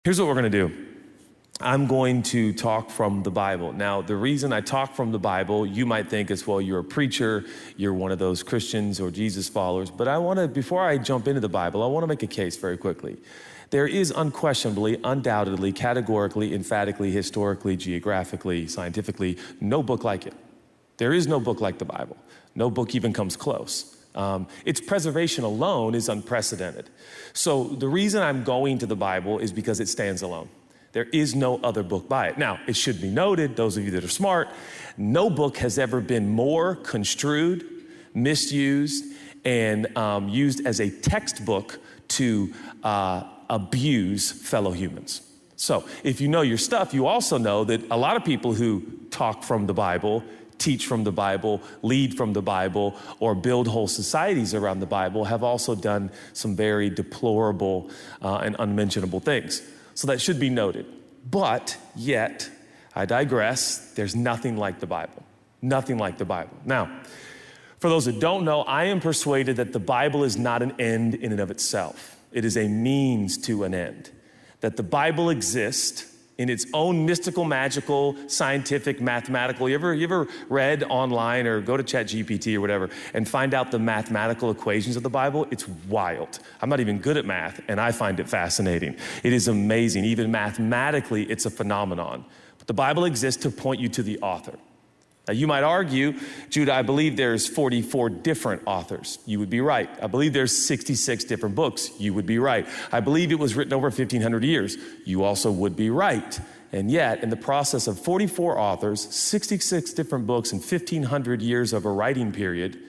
Here's what we're going to do. I'm going to talk from the Bible. Now, the reason I talk from the Bible, you might think is, well, you're a preacher, you're one of those Christians or Jesus followers, but before I jump into the Bible, I want to make a case very quickly. There is unquestionably, undoubtedly, categorically, emphatically, historically, geographically, scientifically, no book like it. There is no book like the Bible. No book even comes close. Its preservation alone is unprecedented. So the reason I'm going to the Bible is because it stands alone. There is no other book by it. Now, it should be noted, those of you that are smart, no book has ever been more construed, misused, and used as a textbook to abuse fellow humans. So if you know your stuff, you also know that a lot of people who talk from the Bible, teach from the Bible, lead from the Bible, or build whole societies around the Bible have also done some very deplorable and unmentionable things. So that should be noted. But yet, I digress, there's nothing like the Bible. Nothing like the Bible. Now, for those that don't know, I am persuaded that the Bible is not an end in and of itself. It is a means to an end. That the Bible exists in its own mystical, magical, scientific, mathematical. You ever read online or go to ChatGPT or whatever and find out the mathematical equations of the Bible? It's wild. I'm not even good at math, and I find it fascinating. It is amazing. Even mathematically, it's a phenomenon. But the Bible exists to point you to the author. Now, you might argue, Judah, I believe there's 44 different authors. You would be right. I believe there's 66 different books. You would be right. I believe it was written over 1,500 years. You also would be right. And yet, in the process of 44 authors, 66 different books, and 1,500 years of a writing period,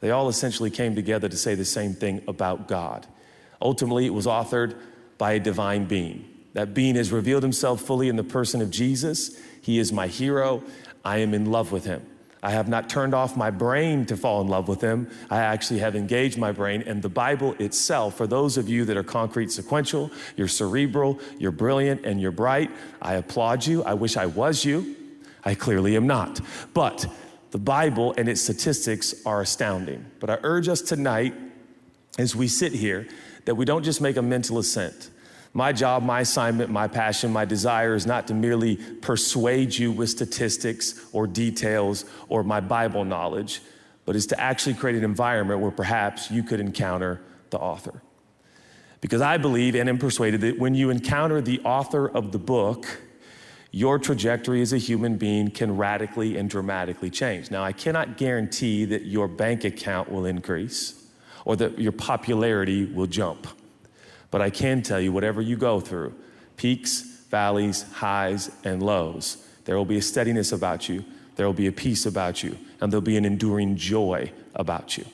they all essentially came together to say the same thing about God. Ultimately, it was authored by a divine being. That being has revealed himself fully in the person of Jesus. He is my hero. I am in love with him. I have not turned off my brain to fall in love with him. I actually have engaged my brain, and the Bible itself, for those of you that are concrete sequential, you're cerebral, you're brilliant, and you're bright, I applaud you. I wish I was you. I clearly am not. But the Bible and its statistics are astounding. But I urge us tonight, as we sit here, that we don't just make a mental assent. My job, my assignment, my passion, my desire is not to merely persuade you with statistics or details or my Bible knowledge, but is to actually create an environment where perhaps you could encounter the author. Because I believe and am persuaded that when you encounter the author of the book, your trajectory as a human being can radically and dramatically change. Now, I cannot guarantee that your bank account will increase or that your popularity will jump. But I can tell you, whatever you go through, peaks, valleys, highs, and lows, there will be a steadiness about you, there will be a peace about you, and there'll be an enduring joy about you.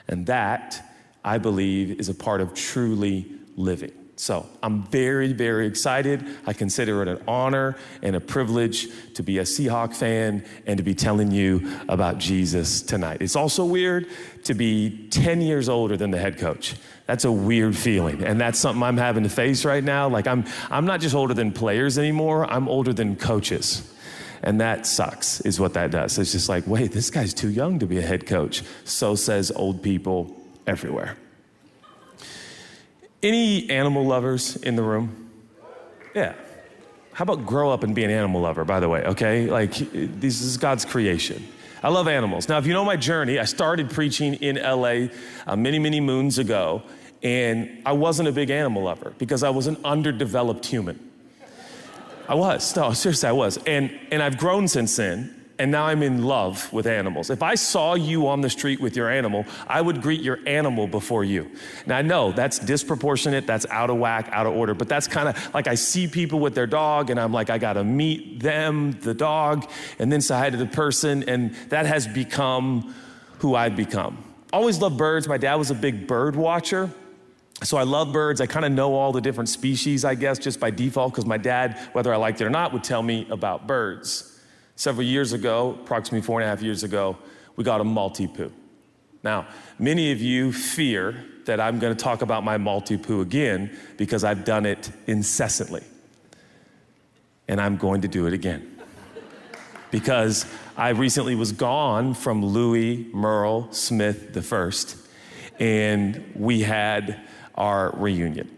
And that, I believe, is a part of truly living. So I'm very, very excited. I consider it an honor and a privilege to be a Seahawk fan and to be telling you about Jesus tonight. It's also weird to be 10 years older than the head coach. That's a weird feeling, and that's something I'm having to face right now. Like I'm not just older than players anymore, I'm older than coaches. And that sucks, is what that does. It's just like, wait, this guy's too young to be a head coach. So says old people everywhere. Any animal lovers in the room? Yeah. How about grow up and be an animal lover, by the way, okay? Like, this is God's creation. I love animals. Now, if you know my journey, I started preaching in LA many, many moons ago, and I wasn't a big animal lover because I was an underdeveloped human. I was. No, seriously, I was. And I've grown since then. And now I'm in love with animals. If I saw you on the street with your animal, I would greet your animal before you. Now I know that's disproportionate, that's out of whack, out of order, but that's kind of like I see people with their dog and I'm like, I gotta meet them, the dog, and then say hi to the person, and that has become who I've become. Always loved birds. My dad was a big bird watcher. So I love birds. I kind of know all the different species, I guess, just by default, because my dad, whether I liked it or not, would tell me about birds. Several years ago, approximately 4.5 years ago, we got a Maltipoo. Now, many of you fear that I'm going to talk about my Maltipoo again because I've done it incessantly. And I'm going to do it again. Because I recently was gone from Louis Merle Smith I, and we had our reunion.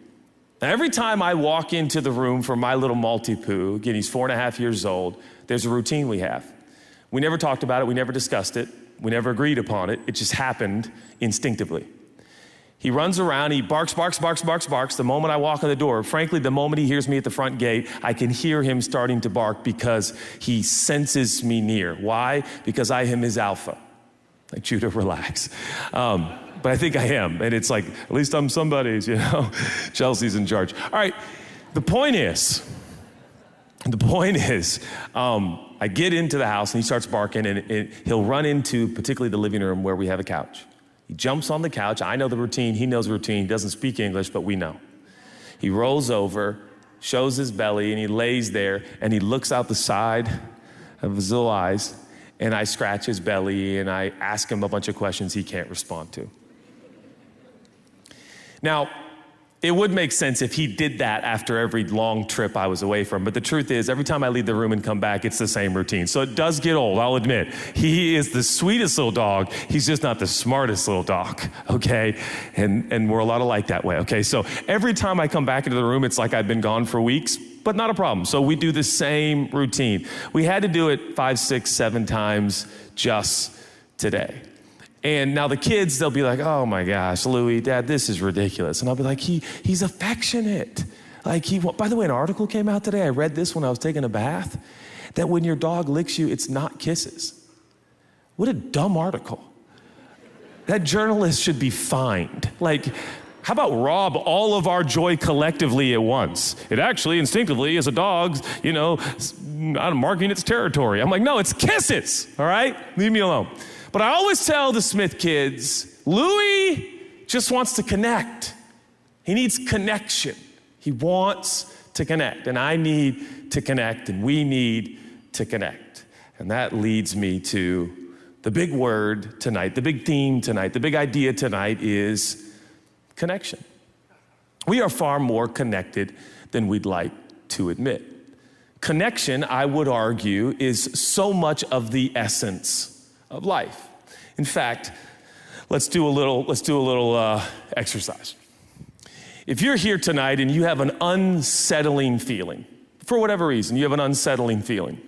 Now, every time I walk into the room for my little Maltipoo, again, he's 4.5 years old, there's a routine we have. We never talked about it. We never discussed it. We never agreed upon it. It just happened instinctively. He runs around, he barks, barks, barks, barks, barks. The moment I walk in the door, frankly, the moment he hears me at the front gate, I can hear him starting to bark because he senses me near. Why? Because I am his alpha. Like, Judah, relax. But I think I am. And it's like, at least I'm somebody's, Chelsea's in charge. All right, the point is, I get into the house and he starts barking, and he'll run into particularly the living room where we have a couch. He jumps on the couch. I know the routine. He knows the routine. He doesn't speak English, but we know. He rolls over, shows his belly, and he lays there, and he looks out the side of his little eyes, and I scratch his belly, and I ask him a bunch of questions he can't respond to. Now, it would make sense if he did that after every long trip I was away from, but the truth is, every time I leave the room and come back, it's the same routine. So it does get old, I'll admit. He is the sweetest little dog. He's just not the smartest little dog, okay? And we're a lot alike that way, okay? So every time I come back into the room, it's like I've been gone for weeks, but not a problem. So we do the same routine. We had to do it 5, 6, 7 times just today. And now the kids, they'll be like, oh my gosh, Louie, Dad, this is ridiculous. And I'll be like, he's affectionate. Like, by the way, an article came out today. I read this when I was taking a bath, that when your dog licks you, it's not kisses. What a dumb article. That journalist should be fined. Like, how about rob all of our joy collectively at once? It actually instinctively is a dog, marking its territory. I'm like, no, it's kisses, all right? Leave me alone. But I always tell the Smith kids, Louie just wants to connect. He needs connection. He wants to connect, and I need to connect, and we need to connect. And that leads me to the big word tonight, the big theme tonight, the big idea tonight is connection. We are far more connected than we'd like to admit. Connection, I would argue, is so much of the essence of life. In fact, let's do a little exercise. If you're here tonight and you have an unsettling feeling, for whatever reason, you have an unsettling feeling,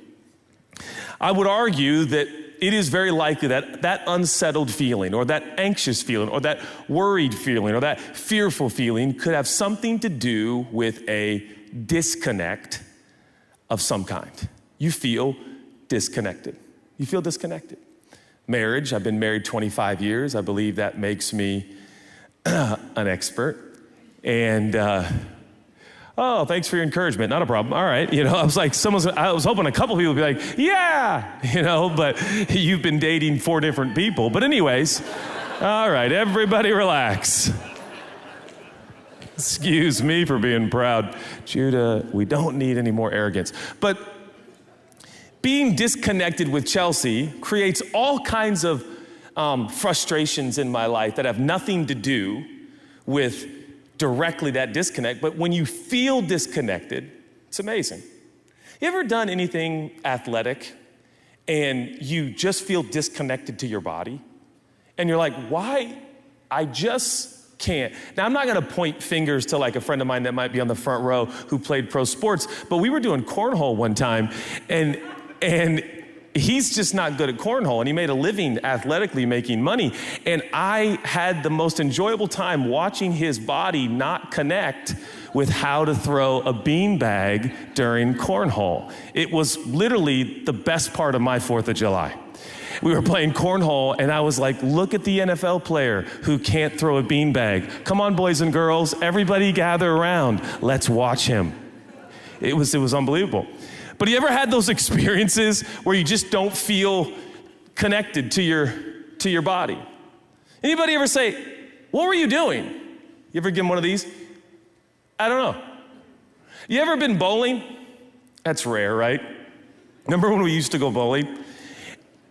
I would argue that it is very likely that that unsettled feeling or that anxious feeling or that worried feeling or that fearful feeling could have something to do with a disconnect of some kind. You feel disconnected. You feel disconnected. Marriage, I've been married 25 years. I believe that makes me an expert. And, thanks for your encouragement. Not a problem. All right. I was hoping a couple people would be like, yeah, but you've been dating 4 different people. But anyways, all right, everybody relax. Excuse me for being proud. Judah, we don't need any more arrogance. But being disconnected with Chelsea creates all kinds of frustrations in my life that have nothing to do with directly that disconnect. But when you feel disconnected, it's amazing. You ever done anything athletic and you just feel disconnected to your body? And you're like, why? I just can't. Now, I'm not going to point fingers to like a friend of mine that might be on the front row who played pro sports, but we were doing cornhole one time, and he's just not good at cornhole, and he made a living athletically making money. And I had the most enjoyable time watching his body not connect with how to throw a beanbag during cornhole. It was literally the best part of my 4th of July. We were playing cornhole, and I was like, look at the NFL player who can't throw a beanbag. Come on, boys and girls, everybody gather around. Let's watch him. It was unbelievable. But you ever had those experiences where you just don't feel connected to your body? Anybody ever say, what were you doing? You ever give them one of these? I don't know. You ever been bowling? That's rare, right? Remember when we used to go bowling?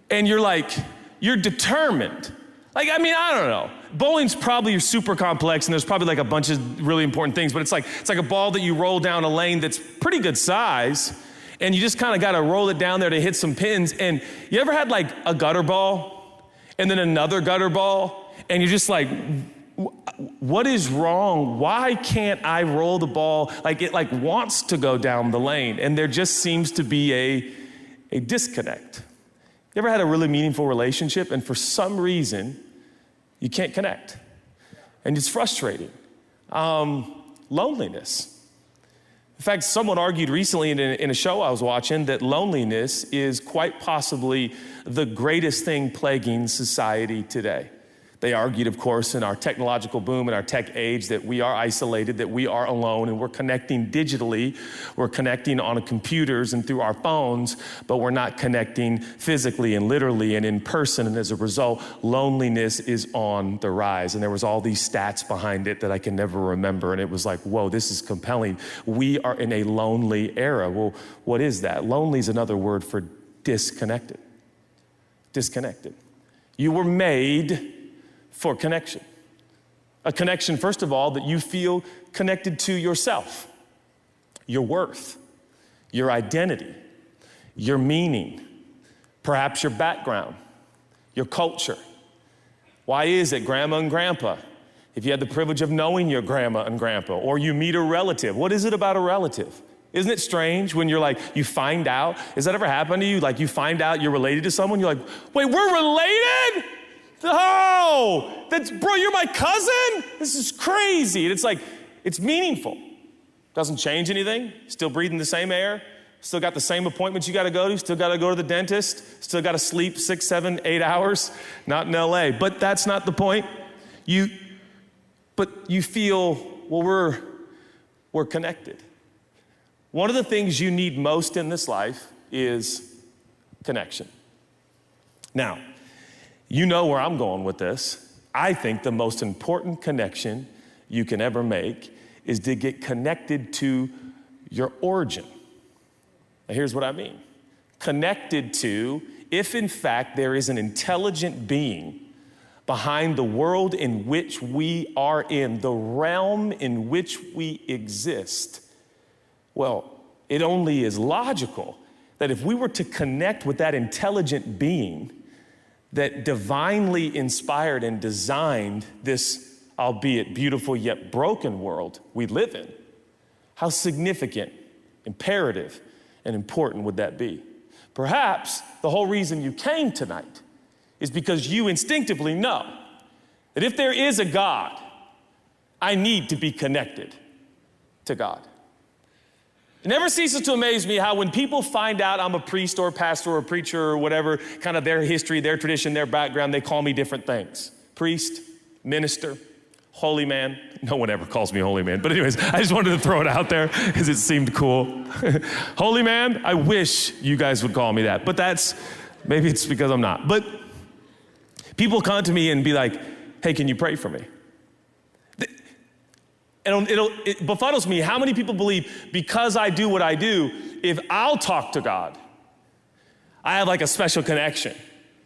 And you're determined. I don't know. Bowling's probably super complex, and there's probably like a bunch of really important things, but it's like a ball that you roll down a lane that's pretty good size, and you just kind of got to roll it down there to hit some pins. And you ever had like a gutter ball and then another gutter ball, and you're just like What is wrong? Why can't I roll the ball? Like it wants to go down the lane, and there just seems to be a disconnect. You ever had a really meaningful relationship and for some reason you can't connect? And it's frustrating. Loneliness. In fact, someone argued recently in a show I was watching that loneliness is quite possibly the greatest thing plaguing society today. They argued, of course, in our technological boom and our tech age that we are isolated, that we are alone, and we're connecting digitally. We're connecting on computers and through our phones, but we're not connecting physically and literally and in person. And as a result, loneliness is on the rise. And there was all these stats behind it that I can never remember. And it was like, whoa, this is compelling. We are in a lonely era. Well, what is that? Lonely is another word for disconnected. Disconnected. You were made for connection. A connection, first of all, that you feel connected to yourself, your worth, your identity, your meaning, perhaps your background, your culture. Why is it grandma and grandpa? If you had the privilege of knowing your grandma and grandpa, or you meet a relative, what is it about a relative? Isn't it strange when you're like, you find out, has that ever happened to you? Like you find out you're related to someone, you're like, wait, we're related? Oh, bro, you're my cousin? This is crazy. And it's like, it's meaningful. Doesn't change anything. Still breathing the same air. Still got the same appointments you got to go to. Still got to go to the dentist. Still got to sleep 6, 7, 8 hours. Not in LA. But that's not the point. But you feel, well, we're connected. One of the things you need most in this life is connection. Now, you know where I'm going with this. I think the most important connection you can ever make is to get connected to your origin. Now, here's what I mean. Connected to, if in fact there is an intelligent being behind the world in which we are in, the realm in which we exist, well, it only is logical that if we were to connect with that intelligent being that divinely inspired and designed this, albeit beautiful yet broken world we live in, how significant, imperative, and important would that be? Perhaps the whole reason you came tonight is because you instinctively know that if there is a God, I need to be connected to God. It never ceases to amaze me how when people find out I'm a priest or a pastor or a preacher or whatever, kind of their history, their tradition, their background, they call me different things. Priest, minister, holy man. No one ever calls me holy man. But anyways, I just wanted to throw it out there because it seemed cool. Holy man, I wish you guys would call me that. But maybe it's because I'm not. But people come to me and be like, hey, can you pray for me? And it befuddles me how many people believe because I do what I do, if I'll talk to God, I have like a special connection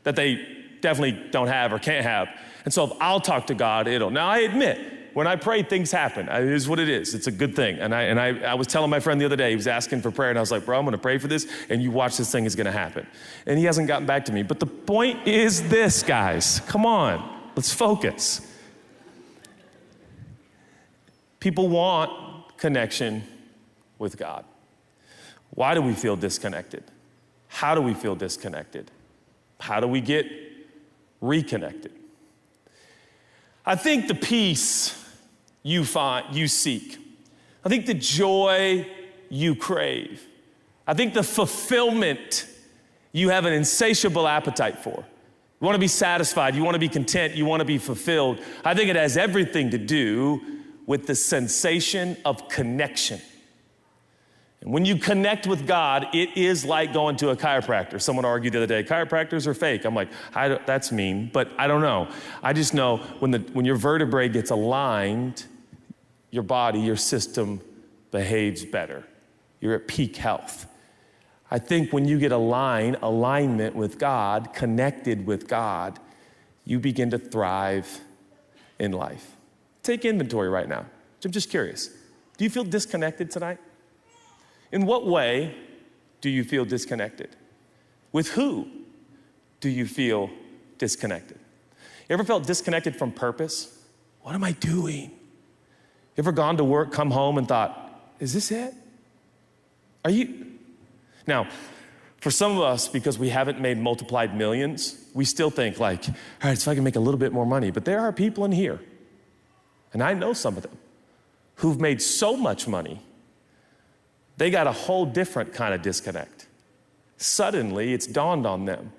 that they definitely don't have or can't have. And so if I'll talk to God, now I admit, when I pray, things happen. It is what it is. It's a good thing. And I was telling my friend the other day, he was asking for prayer, and I was like, bro, I'm going to pray for this, and you watch this thing is going to happen. And he hasn't gotten back to me. But the point is this, guys. Come on. Let's focus. People want connection with God. Why do we feel disconnected? How do we feel disconnected? How do we get reconnected? I think the peace you seek. I think the joy you crave. I think the fulfillment you have an insatiable appetite for. You want to be satisfied. You want to be content. You want to be fulfilled. I think it has everything to do with the sensation of connection. And when you connect with God, it is like going to a chiropractor. Someone argued the other day, chiropractors are fake. I'm like, that's mean, but I don't know. I just know when your vertebrae gets aligned, your body, your system behaves better. You're at peak health. I think when you get alignment with God, connected with God, you begin to thrive in life. Take inventory right now. I'm just curious. Do you feel disconnected tonight? In what way do you feel disconnected? With who do you feel disconnected? You ever felt disconnected from purpose? What am I doing? You ever gone to work, come home and thought, is this it? Are you? Now, for some of us, because we haven't made multiplied millions, we still think like, all right, so I can make a little bit more money. But there are people in here, and I know some of them, who've made so much money, they got a whole different kind of disconnect. Suddenly, it's dawned on them.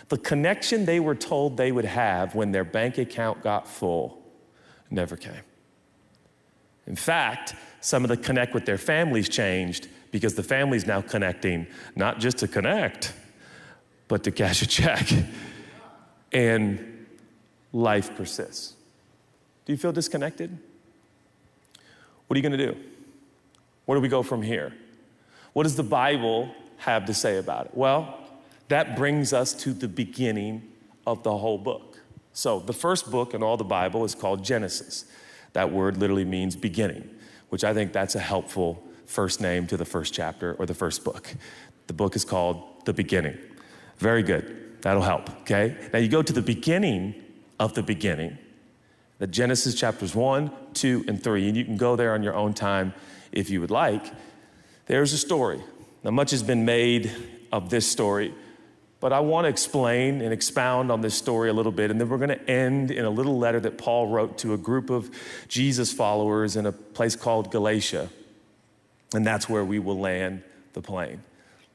The connection they were told they would have when their bank account got full never came. In fact, some of the connect with their families changed because the family's now connecting, not just to connect, but to cash a check. And life persists. Do you feel disconnected? What are you gonna do? Where do we go from here? What does the Bible have to say about it? Well, that brings us to the beginning of the whole book. So the first book in all the Bible is called Genesis. That word literally means beginning, which I think that's a helpful first name to the first chapter or the first book. The book is called The Beginning. Very good. That'll help, okay? Now you go to the beginning of the beginning, the Genesis chapters 1, 2, and 3, and you can go there on your own time if you would like. There's a story. Now much has been made of this story, but I want to explain and expound on this story a little bit, and then we're going to end in a little letter that Paul wrote to a group of Jesus followers in a place called Galatia, and that's where we will land the plane.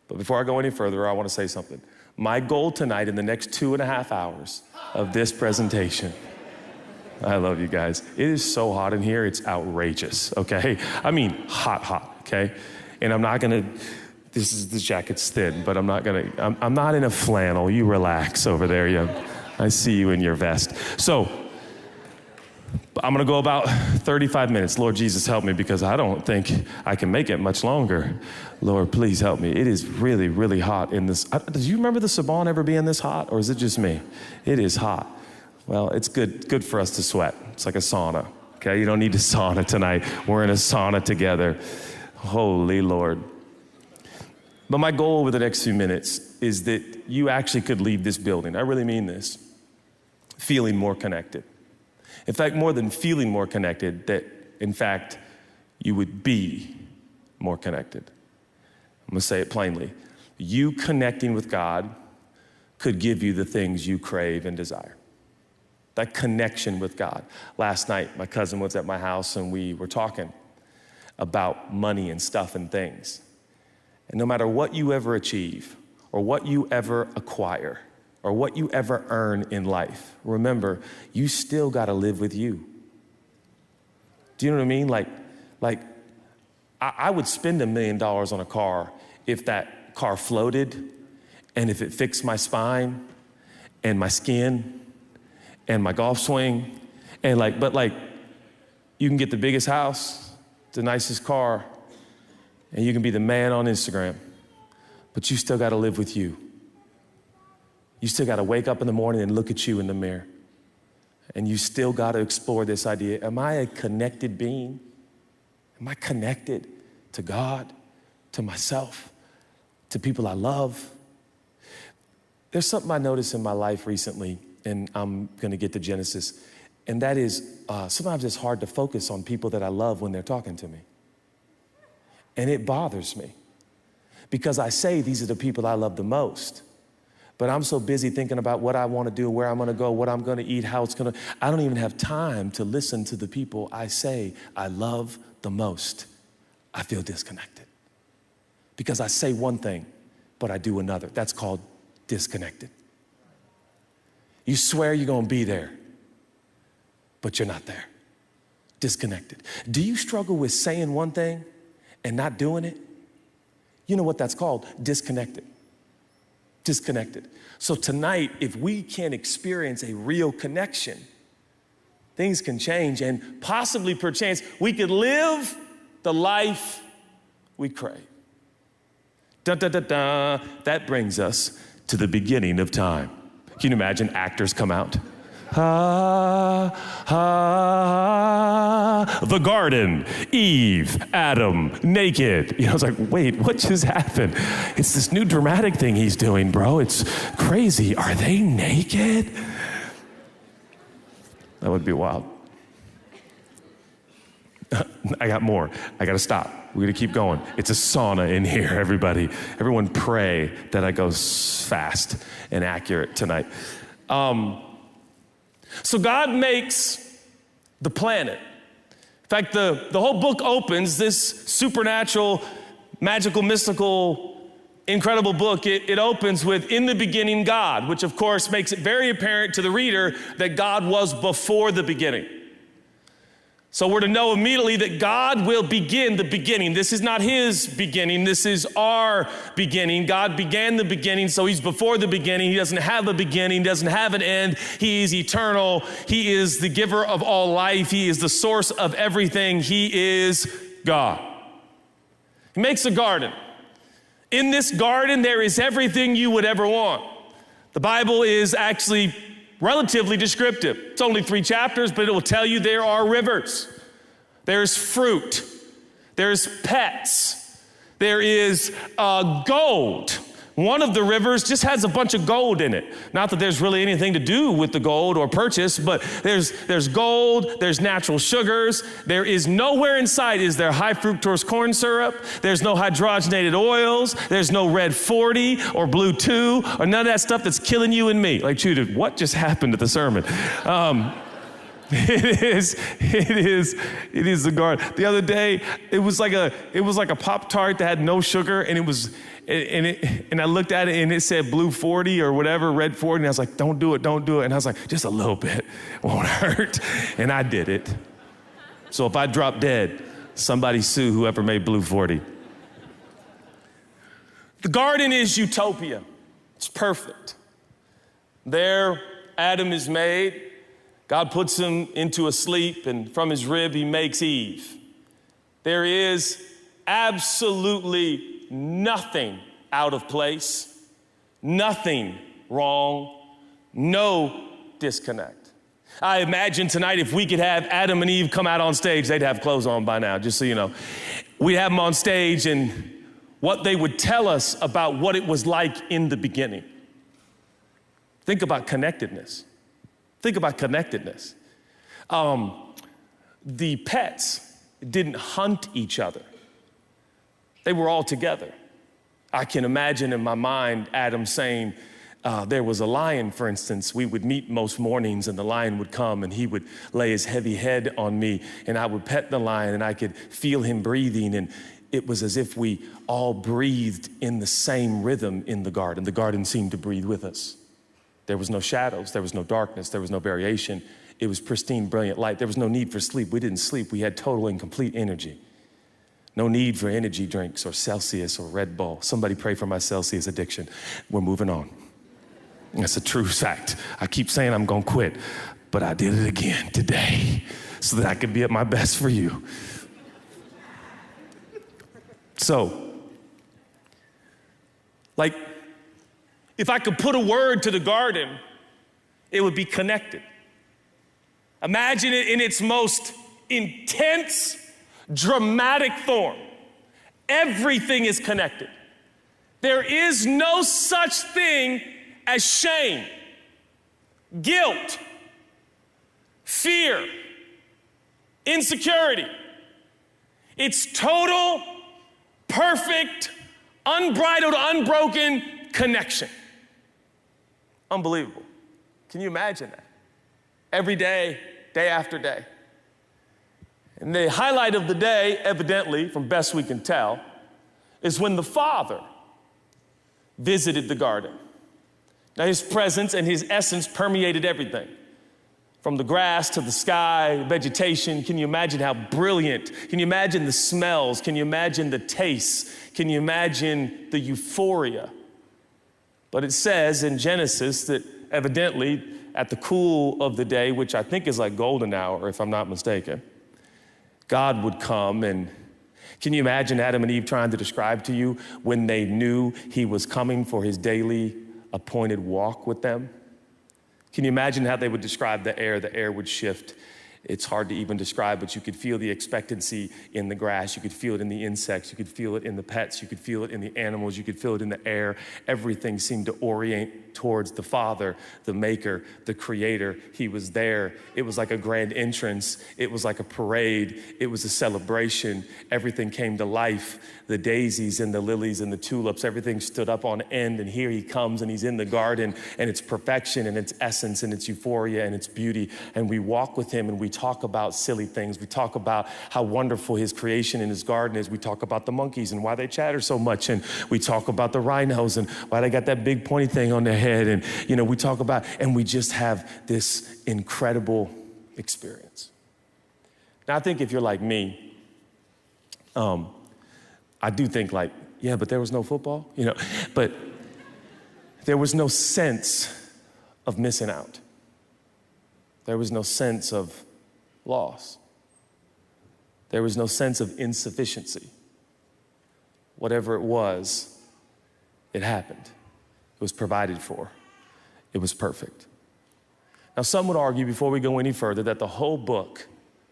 But before I go any further, I want to say something. My goal tonight in the next 2.5 hours of this presentation, I love you guys. It is so hot in here, it's outrageous, okay? I mean, hot, okay? And I'm not going to, the jacket's thin, but I'm not in a flannel. You relax over there. Yeah, I see you in your vest. So I'm going to go about 35 minutes. Lord Jesus, help me, because I don't think I can make it much longer. Lord, please help me. It is really, really hot in this. Do you remember the Saban ever being this hot, or is it just me? It is hot. Well, it's good for us to sweat. It's like a sauna, okay? You don't need a sauna tonight. We're in a sauna together. Holy Lord. But my goal over the next few minutes is that you actually could leave this building, I really mean this, feeling more connected. In fact, more than feeling more connected, that in fact, you would be more connected. I'm gonna say it plainly. You connecting with God could give you the things you crave and desire. That connection with God. Last night, my cousin was at my house and we were talking about money and stuff and things. And no matter what you ever achieve, or what you ever acquire, or what you ever earn in life, remember, you still gotta live with you. Do you know what I mean? Like I would spend $1 million on a car if that car floated, and if it fixed my spine, and my skin, and my golf swing, and but you can get the biggest house, the nicest car, and you can be the man on Instagram, but you still gotta live with you. You still gotta wake up in the morning and look at you in the mirror. And you still gotta explore this idea, am I a connected being? Am I connected to God, to myself, to people I love? There's something I noticed in my life recently, and I'm gonna get to Genesis, and that is sometimes it's hard to focus on people that I love when they're talking to me. And it bothers me because I say these are the people I love the most, but I'm so busy thinking about what I want to do, where I'm going to go, what I'm going to eat, how it's going to, I don't even have time to listen to the people I say I love the most. I feel disconnected because I say one thing, but I do another. That's called disconnected. You swear you're going to be there, but you're not there. Disconnected. Do you struggle with saying one thing and not doing it? You know what that's called? Disconnected. Disconnected. So tonight, if we can experience a real connection, things can change, and possibly perchance we could live the life we crave. Dun, dun, dun, dun. That brings us to the beginning of time. Can you imagine actors come out? The garden, Eve, Adam, naked. You know, I was like, wait, what just happened? It's this new dramatic thing he's doing, bro. It's crazy. Are they naked? That would be wild. I got more. I got to stop. We're going to keep going. It's a sauna in here, everybody. Everyone pray that I go fast and accurate tonight. So God makes the planet. In fact, the whole book opens, this supernatural, magical, mystical, incredible book. It opens with, in the beginning, God, which of course makes it very apparent to the reader that God was before the beginning. So we're to know immediately that God will begin the beginning. This is not his beginning. This is our beginning. God began the beginning, so he's before the beginning. He doesn't have a beginning, doesn't have an end. He is eternal. He is the giver of all life. He is the source of everything. He is God. He makes a garden. In this garden, there is everything you would ever want. The Bible is actually relatively descriptive. It's only 3 chapters, but it will tell you there are rivers. There's fruit. There's pets. There is gold. One of the rivers just has a bunch of gold in it. Not that there's really anything to do with the gold or purchase, but there's gold, there's natural sugars. There is nowhere in sight is there high fructose corn syrup. There's no hydrogenated oils. There's no red 40 or blue 2 or none of that stuff that's killing you and me. Like, Judah, what just happened to the sermon? It is the garden. The other day, it was like a Pop-Tart that had no sugar, and and I looked at it and it said blue 40 or whatever, red 40, and I was like, don't do it. And I was like, just a little bit, won't hurt. And I did it. So if I drop dead, somebody sue whoever made blue 40. The garden is utopia. It's perfect. There, Adam is made. God puts him into a sleep, and from his rib, he makes Eve. There is absolutely nothing out of place, nothing wrong, no disconnect. I imagine tonight if we could have Adam and Eve come out on stage, they'd have clothes on by now, just so you know. We'd have them on stage, and what they would tell us about what it was like in the beginning. Think about connectedness. The pets didn't hunt each other. They were all together. I can imagine in my mind Adam saying, there was a lion, for instance. We would meet most mornings, and the lion would come, and he would lay his heavy head on me, and I would pet the lion, and I could feel him breathing, and it was as if we all breathed in the same rhythm in the garden. The garden seemed to breathe with us. There was no shadows, there was no darkness, there was no variation. It was pristine, brilliant light. There was no need for sleep. We didn't sleep. We had total and complete energy. No need for energy drinks or Celsius or Red Bull. Somebody pray for my Celsius addiction. We're moving on. That's a true fact. I keep saying I'm gonna quit, but I did it again today so that I could be at my best for you. So, if I could put a word to the garden, it would be connected. Imagine it in its most intense, dramatic form. Everything is connected. There is no such thing as shame, guilt, fear, insecurity. It's total, perfect, unbridled, unbroken connection. Unbelievable. Can you imagine that? Every day, day after day. And the highlight of the day, evidently, from best we can tell, is when the Father visited the garden. Now, his presence and his essence permeated everything. From the grass to the sky, vegetation. Can you imagine how brilliant? Can you imagine the smells? Can you imagine the tastes? Can you imagine the euphoria? But it says in Genesis that evidently at the cool of the day, which I think is like golden hour, if I'm not mistaken, God would come. And can you imagine Adam and Eve trying to describe to you when they knew he was coming for his daily appointed walk with them? Can you imagine how they would describe the air? The air would shift, It's hard to even describe, but you could feel the expectancy in the grass. You could feel it in the insects. You could feel it in the pets. You could feel it in the animals. You could feel it in the air. Everything seemed to orient towards the Father, the Maker, the Creator. He was there. It was like a grand entrance. It was like a parade. It was a celebration. Everything came to life. The daisies and the lilies and the tulips, everything stood up on end. And here he comes and he's in the garden, and it's perfection and it's essence and it's euphoria and it's beauty. And we walk with him and we talk about silly things. We talk about how wonderful his creation in his garden is. We talk about the monkeys and why they chatter so much. And we talk about the rhinos and why they got that big pointy thing on their head. And, we talk about, and we just have this incredible experience. Now, I think if you're like me, I do think like, yeah, but there was no football, but there was no sense of missing out. There was no sense of loss. There was no sense of insufficiency. Whatever it was, it happened. It was provided for. It was perfect. Now, some would argue before we go any further that the whole book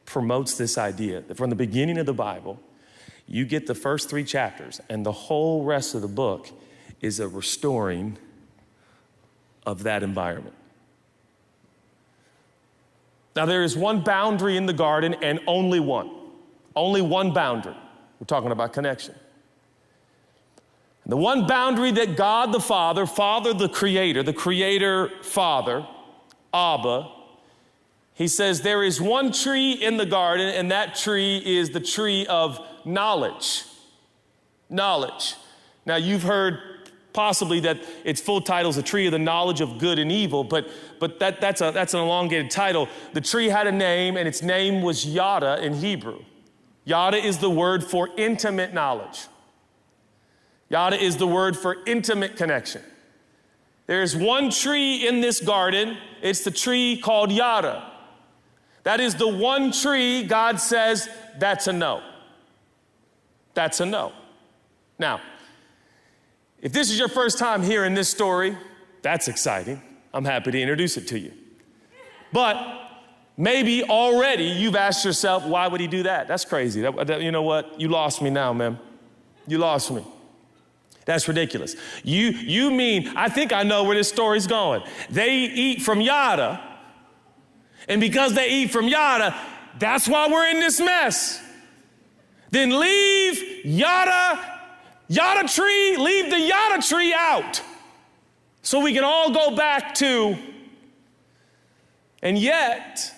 promotes this idea that from the beginning of the Bible, you get the first 3 chapters and the whole rest of the book is a restoring of that environment. Now, there is one boundary in the garden and only one boundary. We're talking about connection. And the one boundary that God the Father the Creator Father, Abba, he says there is one tree in the garden, and that tree is the tree of knowledge. Knowledge. Now, you've heard possibly that its full title is the tree of the knowledge of good and evil, but that's an elongated title. The tree had a name, and its name was Yada in Hebrew. Yada is the word for intimate knowledge. Yada is the word for intimate connection. There's one tree in this garden. It's the tree called Yada. That is the one tree God says, that's a no. That's a no. Now, if this is your first time hearing this story, that's exciting. I'm happy to introduce it to you. But maybe already you've asked yourself, why would he do that? That's crazy. You know what? You lost me now, man. You lost me. That's ridiculous. You mean, I think I know where this story's going. They eat from Yada, and because they eat from Yada, that's why we're in this mess. Then leave the Yada tree out so we can all go back to, and yet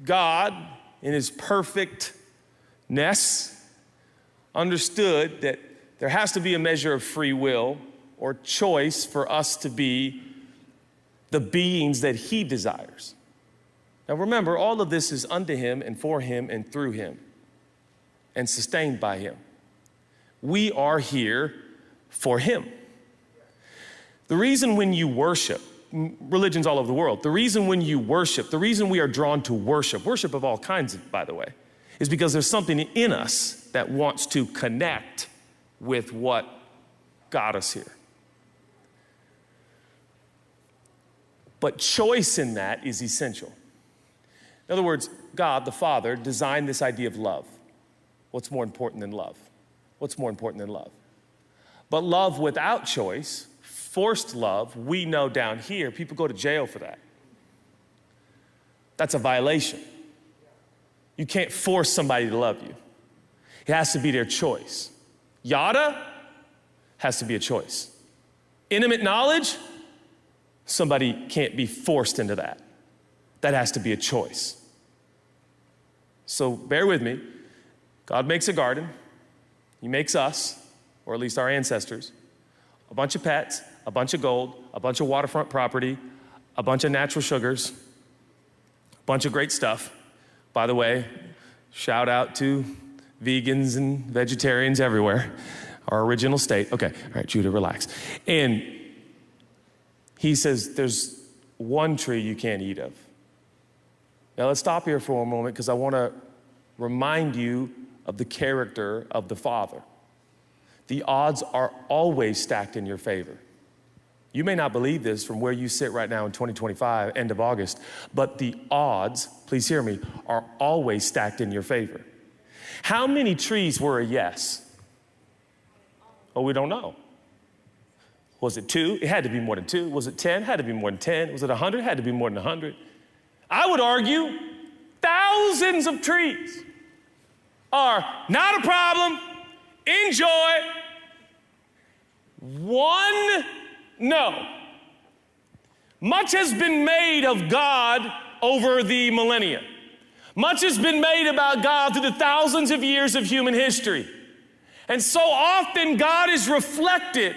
God, in his perfectness, understood that there has to be a measure of free will or choice for us to be the beings that he desires. Now remember, all of this is unto him and for him and through him and sustained by him. We are here for him. The reason when you worship, religions all over the world, the reason when you worship, the reason we are drawn to worship of all kinds, by the way, is because there's something in us that wants to connect with what got us here. But choice in that is essential. In other words, God, the Father, designed this idea of love. What's more important than love? What's more important than love? But love without choice, forced love, we know down here, people go to jail for that. That's a violation. You can't force somebody to love you. It has to be their choice. Yada has to be a choice. Intimate knowledge, somebody can't be forced into that. That has to be a choice. So bear with me. God makes a garden. He makes us, or at least our ancestors, a bunch of pets, a bunch of gold, a bunch of waterfront property, a bunch of natural sugars, a bunch of great stuff. By the way, shout out to vegans and vegetarians everywhere. Our original state. Okay, all right, Judah, relax. And he says there's one tree you can't eat of. Now let's stop here for a moment because I want to remind you of the character of the Father. The odds are always stacked in your favor. You may not believe this from where you sit right now in 2025, end of August, but the odds, please hear me, are always stacked in your favor. How many trees were a yes? Oh, we don't know. Was it 2? It had to be more than 2. Was it 10? Had to be more than 10. Was it 100? Had to be more than 100. I would argue thousands of trees are not a problem, enjoy. 1 no. Much has been made of God over the millennia. Much has been made about God through the thousands of years of human history. And so often God is reflected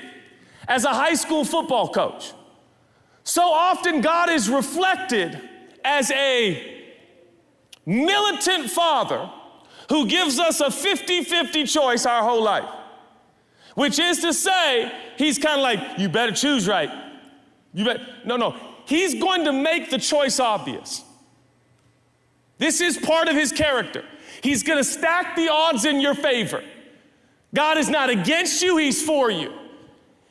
as a high school football coach. So often God is reflected as a militant father who gives us a 50-50 choice our whole life. Which is to say, he's kind of like, you better choose right. No. He's going to make the choice obvious. This is part of his character. He's going to stack the odds in your favor. God is not against you, he's for you.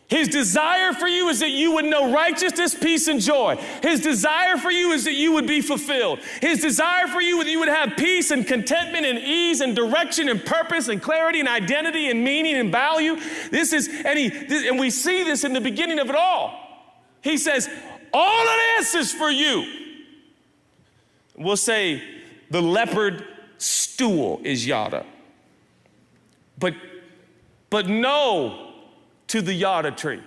His desire for you is that you would know righteousness, peace, and joy. His desire for you is that you would be fulfilled. His desire for you is that you would have peace and contentment and ease and direction and purpose and clarity and identity and meaning and value. And we see this in the beginning of it all. He says, all of this is for you. We'll say the leopard stool is yada. But no to the yada tree.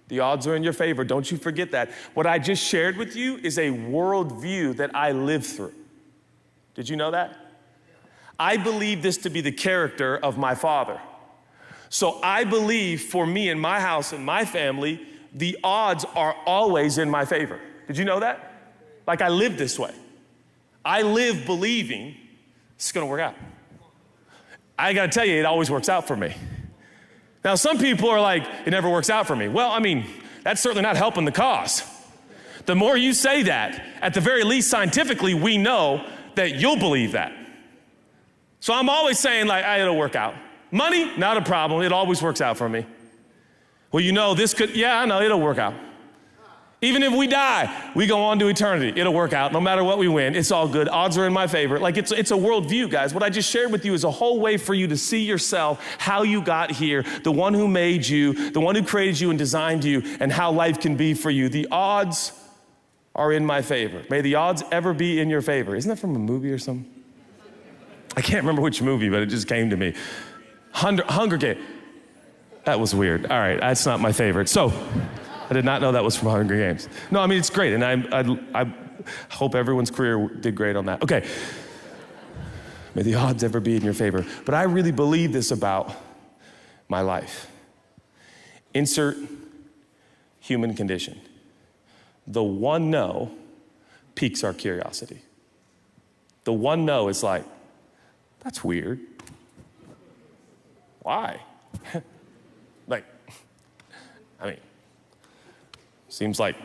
The odds are in your favor. Don't you forget that. What I just shared with you is a worldview that I live through. Did you know that? I believe this to be the character of my Father. So I believe for me and my house and my family, the odds are always in my favor. Did you know that? Like I live this way. I live believing it's gonna work out. I gotta tell you, it always works out for me. Now, some people are like, it never works out for me. Well, I mean, that's certainly not helping the cause. The more you say that, at the very least scientifically, we know that you'll believe that. So I'm always saying like, it'll work out. Money, not a problem. It always works out for me. Well, you know, I know it'll work out. Even if we die, we go on to eternity. It'll work out. No matter what we win, it's all good. Odds are in my favor. Like it's a worldview, guys. What I just shared with you is a whole way for you to see yourself, how you got here, the one who made you, the one who created you and designed you, and how life can be for you. The odds are in my favor. May the odds ever be in your favor. Isn't that from a movie or something? I can't remember which movie, but it just came to me. Hunger Games. That was weird. All right, that's not my favorite. So, I did not know that was from Hunger Games. No, I mean, it's great, and I hope everyone's career did great on that. Okay, may the odds ever be in your favor. But I really believe this about my life. Insert human condition. The one no piques our curiosity. The one no is like, that's weird. Why? Seems like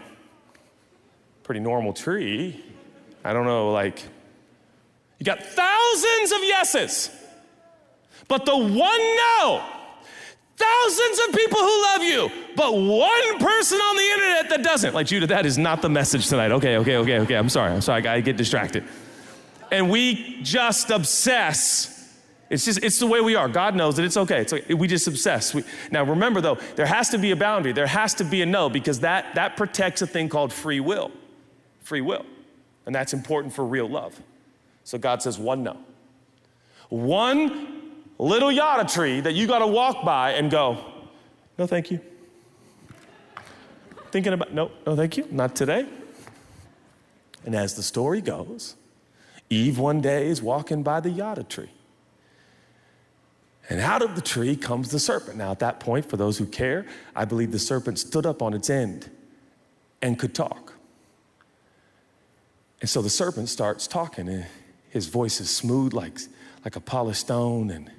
pretty normal tree. I don't know, like, you got thousands of yeses, but the one no, thousands of people who love you, but one person on the internet that doesn't. Like, Judah, that is not the message tonight. Okay, I'm sorry, I get distracted. And we just obsess. It's the way we are. God knows that it's okay. We just obsess. Now remember though, there has to be a boundary. There has to be a no, because that protects a thing called free will. Free will. And that's important for real love. So God says one no. One little yada tree that you gotta walk by and go, no thank you. Thinking about, no thank you, not today. And as the story goes, Eve one day is walking by the yada tree. And out of the tree comes the serpent. Now at that point, for those who care, I believe the serpent stood up on its end and could talk. And so the serpent starts talking, and his voice is smooth like a polished stone, and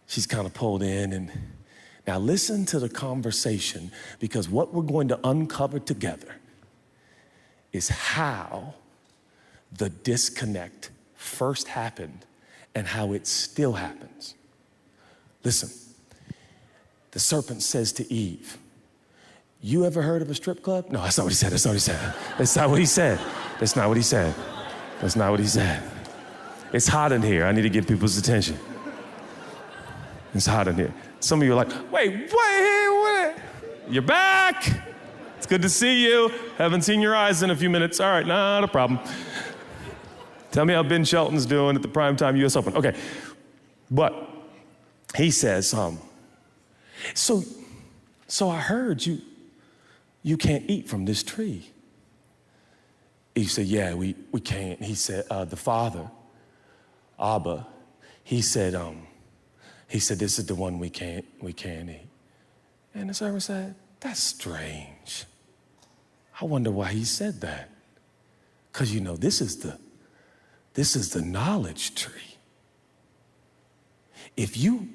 she's kind of pulled in. And now listen to the conversation, because what we're going to uncover together is how the disconnect first happened and how it still happens. Listen, the serpent says to Eve, You ever heard of a strip club? No, that's not what he said. That's not what he said. That's not what he said. That's not what he said. That's not what he said. It's hot in here. I need to get people's attention. It's hot in here. Some of you are like, wait. You're back. It's good to see you. Haven't seen your eyes in a few minutes. All right, not a problem. Tell me how Ben Shelton's doing at the primetime U.S. Open. Okay, but he says, so I heard you can't eat from this tree. He said, yeah, we can't. He said, the father, Abba, he said, this is the one we can't eat. And the servant said, that's strange. I wonder why he said that. Because this is the knowledge tree. If you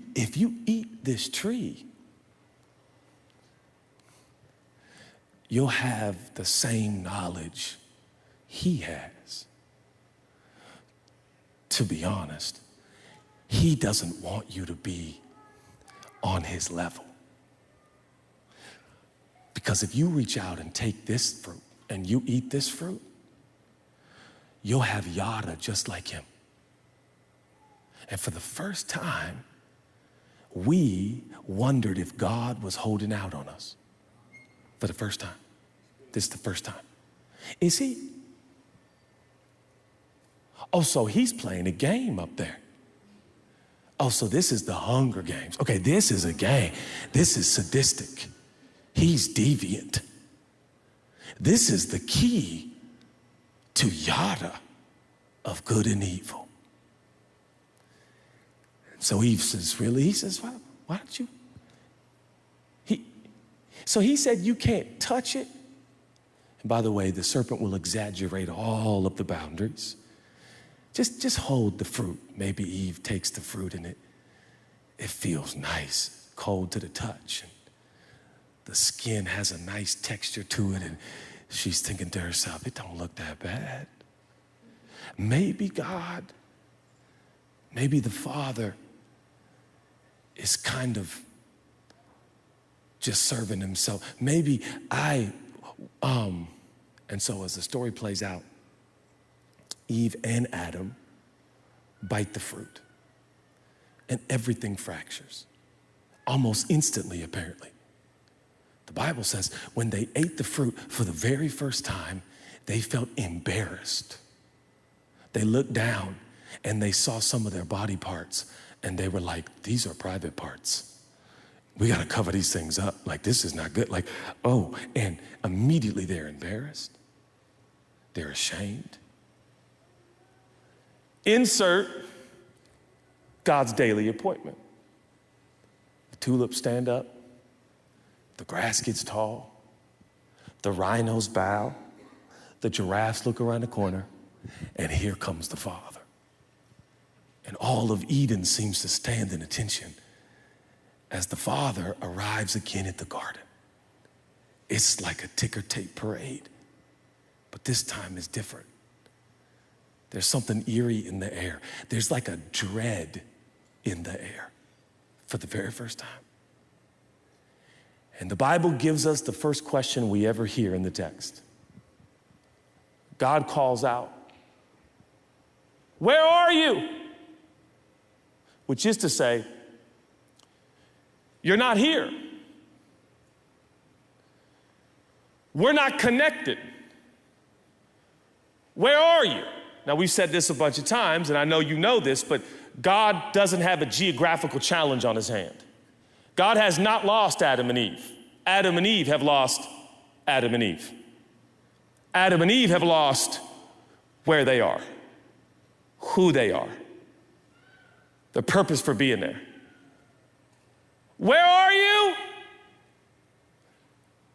eat this tree, you'll have the same knowledge he has. To be honest, he doesn't want you to be on his level. Because if you reach out and take this fruit and you eat this fruit, you'll have yada just like him. And for the first time, we wondered if God was holding out on us. For the first time. This is the first time. Is he? Oh, so he's playing a game up there. Oh, so this is the Hunger Games. Okay, this is a game. This is sadistic. He's deviant. This is the key to yada of good and evil. So Eve says, really? He says, why don't you? So he said, you can't touch it. And by the way, the serpent will exaggerate all of the boundaries. Just hold the fruit. Maybe Eve takes the fruit and it feels nice, cold to the touch. And the skin has a nice texture to it. And she's thinking to herself, it don't look that bad. Maybe God, maybe the Father is kind of just serving himself. Maybe and so as the story plays out, Eve and Adam bite the fruit and everything fractures, almost instantly, apparently. The Bible says when they ate the fruit for the very first time, they felt embarrassed. They looked down and they saw some of their body parts and they were like, these are private parts. We got to cover these things up. Like, this is not good. Like, oh, and immediately they're embarrassed. They're ashamed. Insert God's daily appointment. The tulips stand up. The grass gets tall. The rhinos bow. The giraffes look around the corner. And here comes the Father. And all of Eden seems to stand in attention as the Father arrives again at the garden. It's like a ticker tape parade, but this time is different. There's something eerie in the air. There's like a dread in the air for the very first time. And the Bible gives us the first question we ever hear in the text. God calls out, "Where are you?" Which is to say, you're not here. We're not connected. Where are you? Now, we've said this a bunch of times, and I know you know this, but God doesn't have a geographical challenge on his hand. God has not lost Adam and Eve. Adam and Eve have lost Adam and Eve. Adam and Eve have lost where they are, who they are, the purpose for being there. Where are you?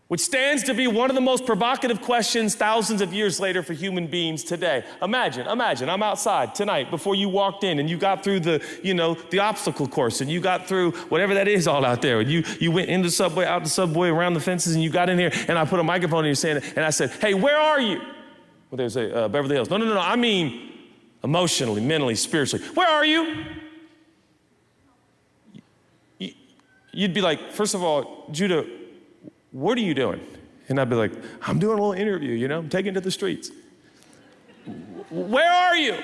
Which stands to be one of the most provocative questions thousands of years later for human beings today. Imagine, I'm outside tonight before you walked in and you got through the obstacle course and you got through whatever that is all out there. And you went in the subway, out the subway, around the fences, and you got in here and I put a microphone in your hand and I said, "Hey, where are you?" Well, they would say, Beverly Hills. No, I mean emotionally, mentally, spiritually. Where are you? You'd be like, first of all, Judah, what are you doing? And I'd be like, I'm doing a little interview, you know, I'm taking it to the streets. Where are you?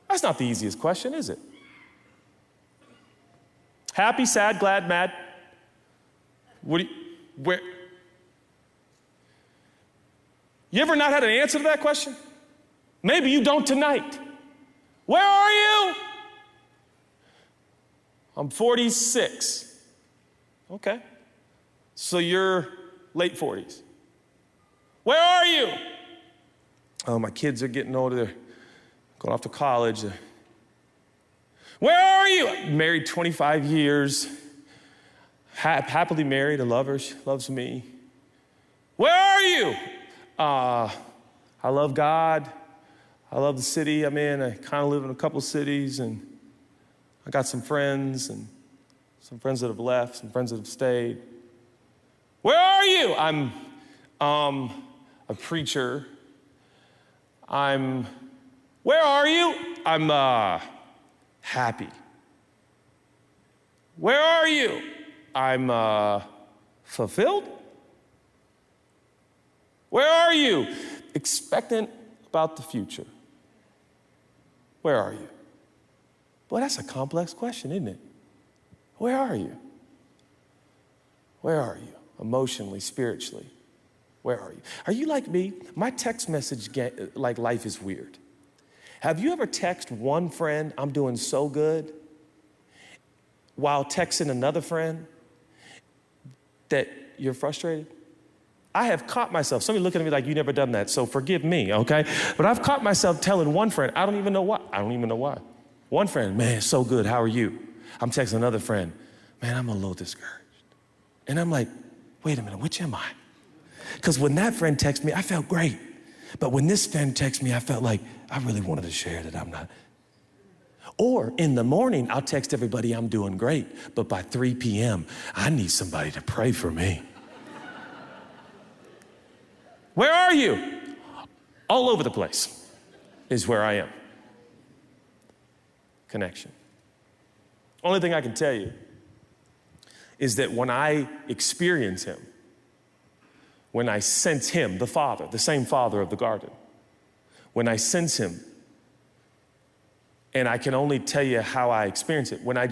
That's not the easiest question, is it? Happy, sad, glad, mad? Where? You ever not had an answer to that question? Maybe you don't tonight. Where are you? I'm 46. Okay. So you're late 40s. Where are you? Oh, my kids are getting older. They're going off to college. Where are you? Married 25 years. Happily married. I love her. She loves me. Where are you? I love God. I love the city I'm in. I kind of live in a couple cities, and I got some friends that have left, some friends that have stayed. Where are you? I'm a preacher. Where are you? I'm happy. Where are you? I'm fulfilled. Where are you? Expectant about the future. Where are you? Boy, that's a complex question, isn't it? Where are you? Where are you? Emotionally, spiritually. Where are you? Are you like me? My text message, like life is weird. Have you ever texted one friend, I'm doing so good, while texting another friend that you're frustrated? I have caught myself, somebody looking at me like, you never done that, so forgive me, okay? But I've caught myself telling one friend, I don't even know why. One friend, man, so good, how are you? I'm texting another friend, man, I'm a little discouraged. And I'm like, wait a minute, which am I? Because when that friend texted me, I felt great. But when this friend texted me, I felt like I really wanted to share that I'm not. Or in the morning, I'll text everybody I'm doing great, but by 3 p.m., I need somebody to pray for me. Where are you? All over the place is where I am. Connection. Only thing I can tell you is that when I experience him, when I sense him, the Father, the same Father of the garden, when I sense him, and I can only tell you how I experience it, when I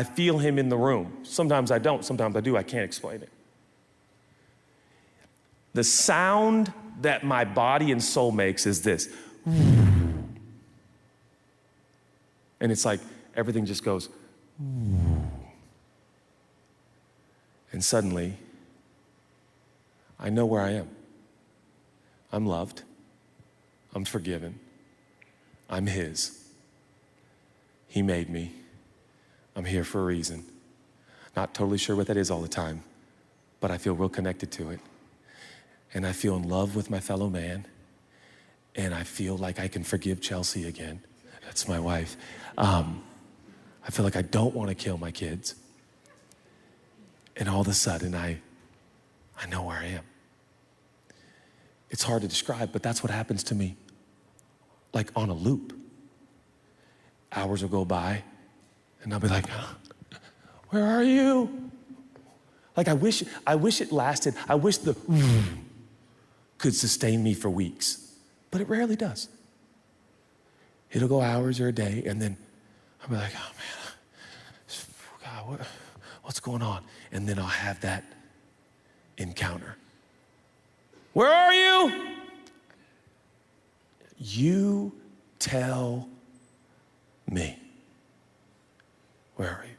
feel him in the room. Sometimes I don't, sometimes I do, I can't explain it. The sound that my body and soul makes is this. And it's like everything just goes. And suddenly, I know where I am. I'm loved. I'm forgiven. I'm his. He made me. I'm here for a reason. Not totally sure what that is all the time, but I feel real connected to it. And I feel in love with my fellow man. And I feel like I can forgive Chelsea again. That's my wife. I feel like I don't want to kill my kids. And all of a sudden, I know where I am. It's hard to describe, but that's what happens to me, like on a loop. Hours will go by, and I'll be like, where are you? Like I wish it lasted. I wish the could sustain me for weeks, but it rarely does. It'll go hours or a day, and then I'll be like, oh man, God, what's going on? And then I'll have that encounter. Where are you? You tell me. Where are you?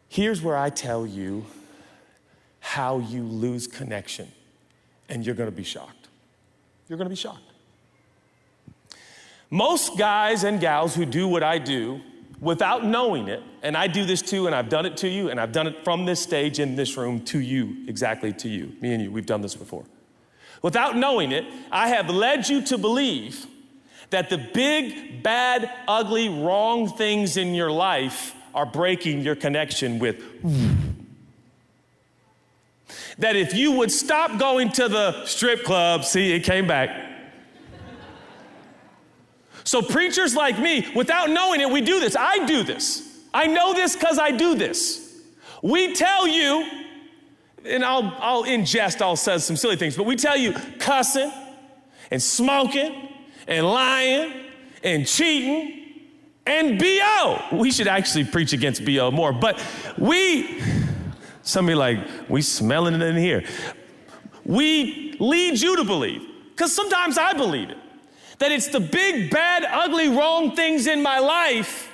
Here's where I tell you how you lose connection, and you're going to be shocked. You're going to be shocked. Most guys and gals who do what I do without knowing it, and I do this too, and I've done it to you, and I've done it from this stage in this room to you, exactly to you. Me and you, we've done this before. Without knowing it, I have led you to believe that the big, bad, ugly, wrong things in your life are breaking your connection with. That if you would stop going to the strip club, see, it came back. So preachers like me, without knowing it, we do this. I do this. I know this because I do this. We tell you, and I'll in jest, I'll say some silly things, but we tell you cussing and smoking and lying and cheating and BO. We should actually preach against BO more, but somebody like, we smelling it in here. We lead you to believe, because sometimes I believe it, that it's the big, bad, ugly, wrong things in my life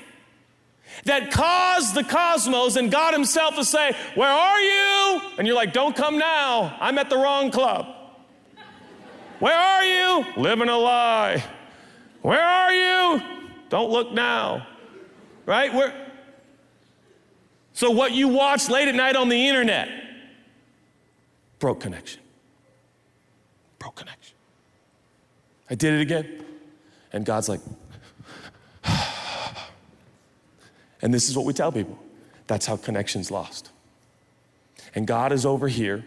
that cause the cosmos and God himself to say, where are you? And you're like, don't come now. I'm at the wrong club. Where are you? Living a lie. Where are you? Don't look now. Right? So what you watch late at night on the internet, broke connection. Broke connection. I did it again. And God's like, and this is what we tell people. That's how connection's lost. And God is over here.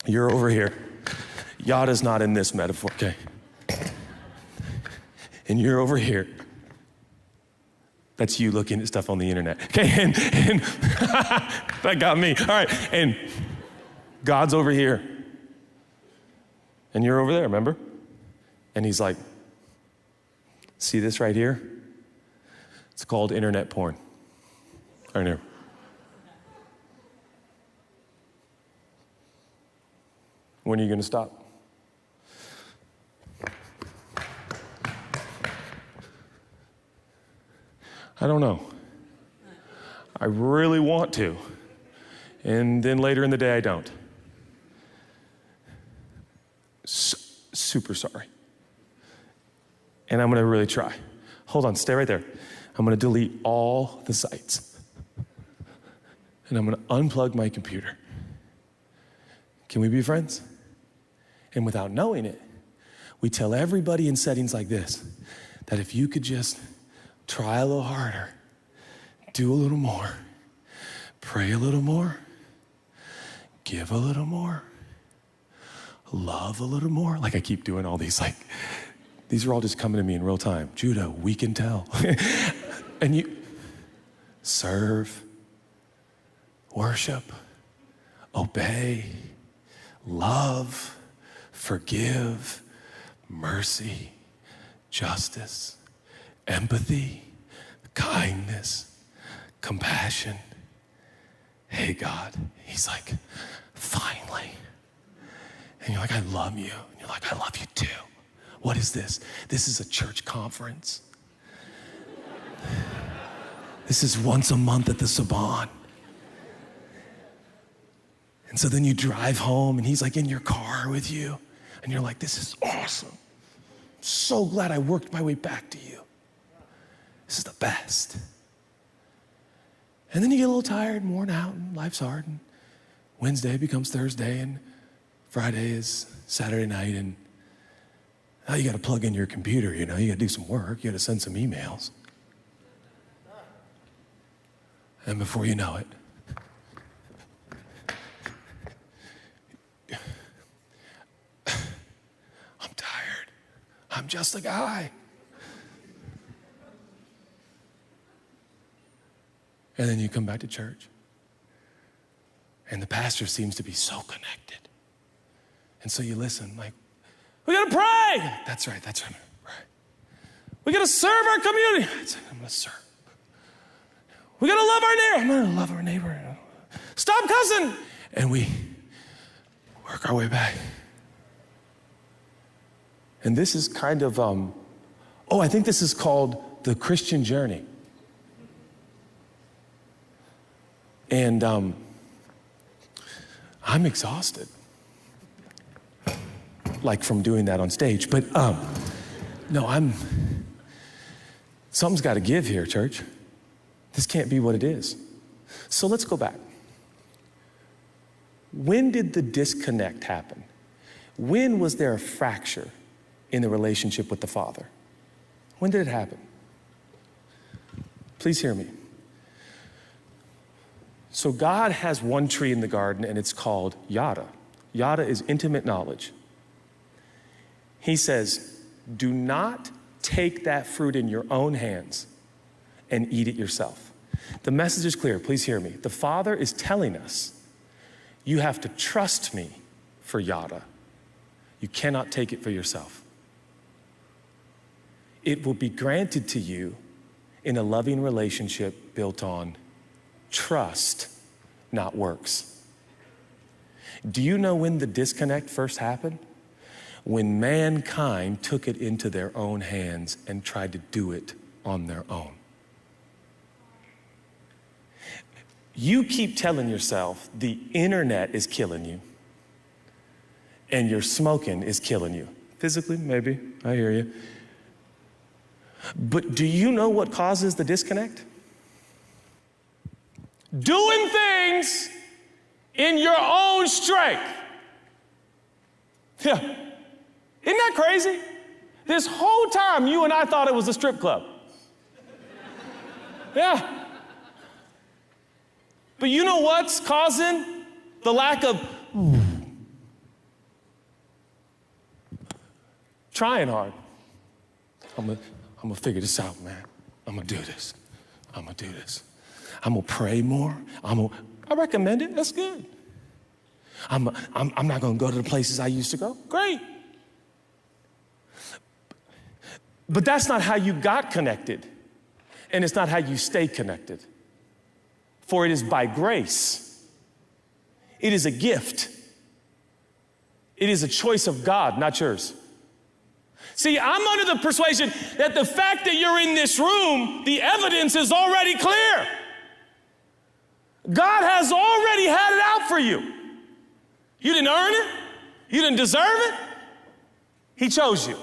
You're over here. Yada's not in this metaphor, okay? And you're over here. That's you looking at stuff on the internet. Okay, and that got me. All right, and God's over here. And you're over there, remember? And he's like, see this right here? It's called internet porn. Right here. When are you going to stop? I don't know. I really want to. And then later in the day, I don't. Super sorry. And I'm going to really try. Hold on, stay right there. I'm going to delete all the sites. And I'm going to unplug my computer. Can we be friends? And without knowing it, we tell everybody in settings like this that if you could just try a little harder, do a little more, pray a little more, give a little more, love a little more. Like I keep doing all these, like, these are all just coming to me in real time. Judah, we can tell. And you serve, worship, obey, love, forgive, mercy, justice, empathy, kindness, compassion. Hey, God. He's like, finally. And you're like, I love you. And you're like, I love you too. What is this? This is a church conference. This is once a month at the Saban. And so then you drive home and he's like in your car with you. And you're like, this is awesome. I'm so glad I worked my way back to you. This is the best. And then you get a little tired and worn out and life's hard. And Wednesday becomes Thursday and Friday is Saturday night. And now you got to plug in your computer, you know. You got to do some work. You got to send some emails. And before you know it, I'm tired. I'm just a guy. And then you come back to church. And the pastor seems to be so connected. And so you listen, like, we gotta pray. That's right. Right. We gotta serve our community. I'm gonna serve. We gotta love our neighbor. I'm gonna love our neighbor. Stop cussing. And we work our way back. And this is kind of, I think this is called the Christian journey. And I'm exhausted, like from doing that on stage. But no, something's got to give here, church. This can't be what it is. So let's go back. When did the disconnect happen? When was there a fracture in the relationship with the Father? When did it happen? Please hear me. So God has one tree in the garden, and it's called yada. Yada is intimate knowledge. He says, do not take that fruit in your own hands and eat it yourself. The message is clear. Please hear me. The Father is telling us, you have to trust me for yada. You cannot take it for yourself. It will be granted to you in a loving relationship built on trust, not works. Do you know when the disconnect first happened? When mankind took it into their own hands and tried to do it on their own. You keep telling yourself the internet is killing you and your smoking is killing you. Physically, maybe, I hear you. But do you know what causes the disconnect? Doing things in your own strength. Yeah. Isn't that crazy? This whole time you and I thought it was a strip club. Yeah. But you know what's causing the lack of trying hard? I'm gonna figure this out, man. I'm gonna do this. I'm gonna do this. I'm gonna pray more. I recommend it. That's good. I'm not gonna go to the places I used to go. Great. But that's not how you got connected, and it's not how you stay connected. For it is by grace. It is a gift. It is a choice of God, not yours. See, I'm under the persuasion that the fact that you're in this room, the evidence is already clear. God has already had it out for you. You didn't earn it. You didn't deserve it. He chose you.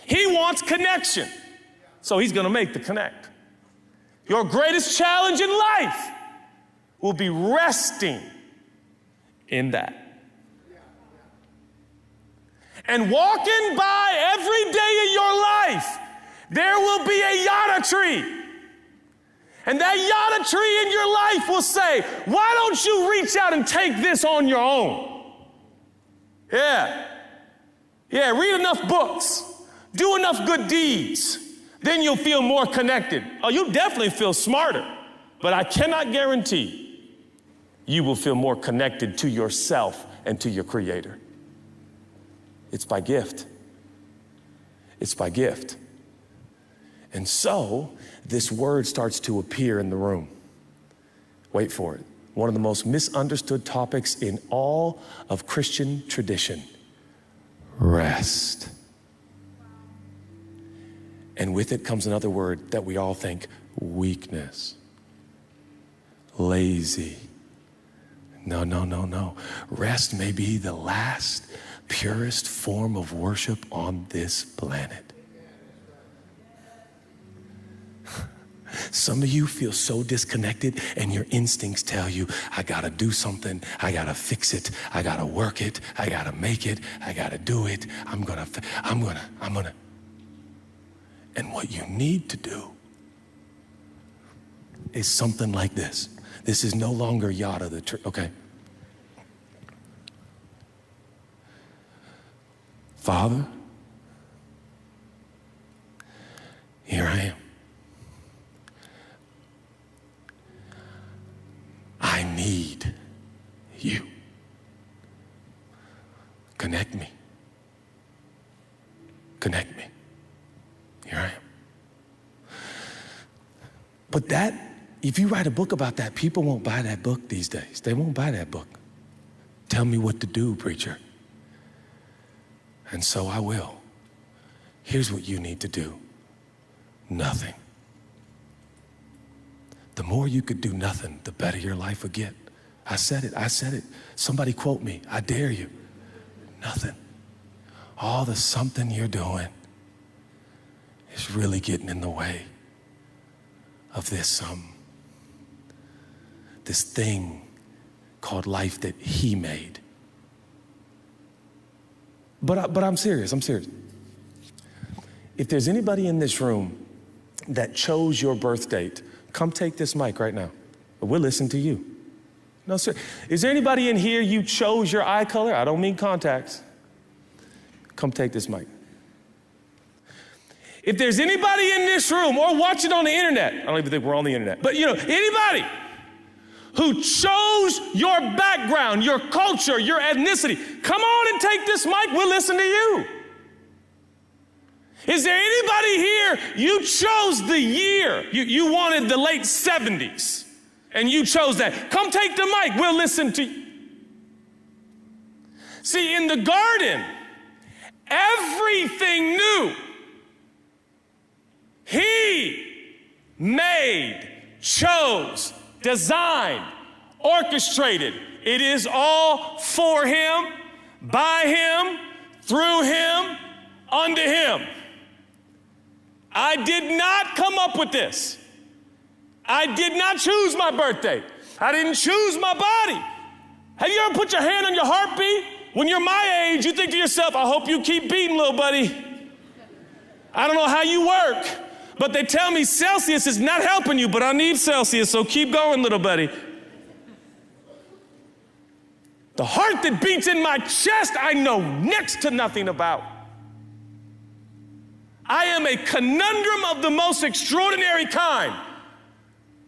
He wants connection, so he's gonna make the connect. Your greatest challenge in life will be resting in that. And walking by every day of your life, there will be a yada tree. And that yada tree in your life will say, why don't you reach out and take this on your own? Yeah, read enough books, do enough good deeds, then you'll feel more connected. Oh, you'll definitely feel smarter, but I cannot guarantee you will feel more connected to yourself and to your Creator. It's by gift. It's by gift. And so this word starts to appear in the room. Wait for it. One of the most misunderstood topics in all of Christian tradition. Rest. And with it comes another word that we all think, weakness. Lazy. No. Rest may be the last, purest form of worship on this planet. Some of you feel so disconnected and your instincts tell you, I gotta do something, I gotta fix it, I gotta work it, I gotta make it, I gotta do it, I'm gonna. And what you need to do is something like this. This is no longer yada the tree, okay? Father, here I am. I need you. Connect me. Connect me. Here I am. But that, if you write a book about that, people won't buy that book these days. They won't buy that book. Tell me what to do, preacher. And so I will. Here's what you need to do. Nothing. The more you could do nothing, the better your life would get. I said it. Somebody quote me. I dare you. Nothing. All the something you're doing is really getting in the way of this thing called life that he made. But I'm serious. If there's anybody in this room that chose your birth date, come take this mic right now. We'll listen to you. No, sir. Is there anybody in here you chose your eye color? I don't mean contacts. Come take this mic. If there's anybody in this room or watching on the internet, I don't even think we're on the internet, but anybody who chose your background, your culture, your ethnicity, come on and take this mic, we'll listen to you. Is there anybody here, you chose the year, you wanted the late 70s, and you chose that. Come take the mic, we'll listen to you. See, in the garden, everything new. He made, chose, designed, orchestrated. It is all for him, by him, through him, unto him. I did not come up with this. I did not choose my birthday. I didn't choose my body. Have you ever put your hand on your heartbeat? When you're my age, you think to yourself, I hope you keep beating, little buddy. I don't know how you work, but they tell me Celsius is not helping you, but I need Celsius, so keep going, little buddy. The heart that beats in my chest, I know next to nothing about. I am a conundrum of the most extraordinary kind.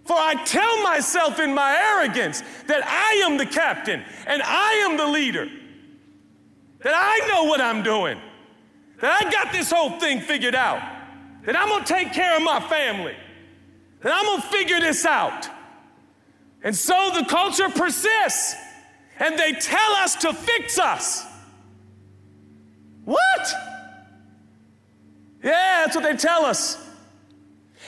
For I tell myself in my arrogance that I am the captain and I am the leader, that I know what I'm doing, that I got this whole thing figured out, that I'm gonna take care of my family, that I'm gonna figure this out. And so the culture persists, and they tell us to fix us. What? Yeah, that's what they tell us.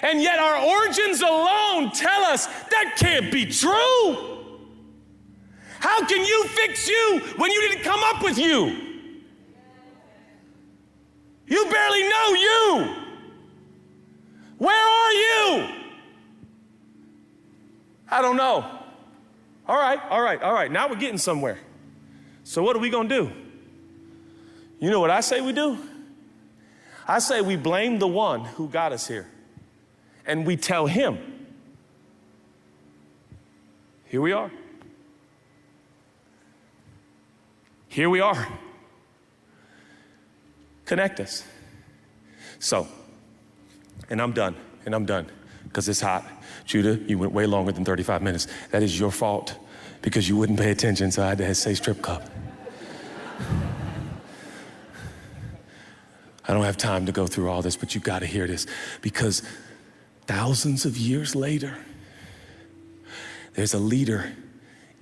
And yet our origins alone tell us that can't be true. How can you fix you when you didn't come up with you? You barely know you. Where are you? I don't know. All right. Now we're getting somewhere. So what are we gonna do? You know what I say we do? I say we blame the one who got us here. And we tell him, here we are. Here we are. Connect us. So, and I'm done, because it's hot. Judah, you went way longer than 35 minutes. That is your fault, because you wouldn't pay attention, so I had to say strip club. I don't have time to go through all this, but you gotta hear this, because thousands of years later, there's a leader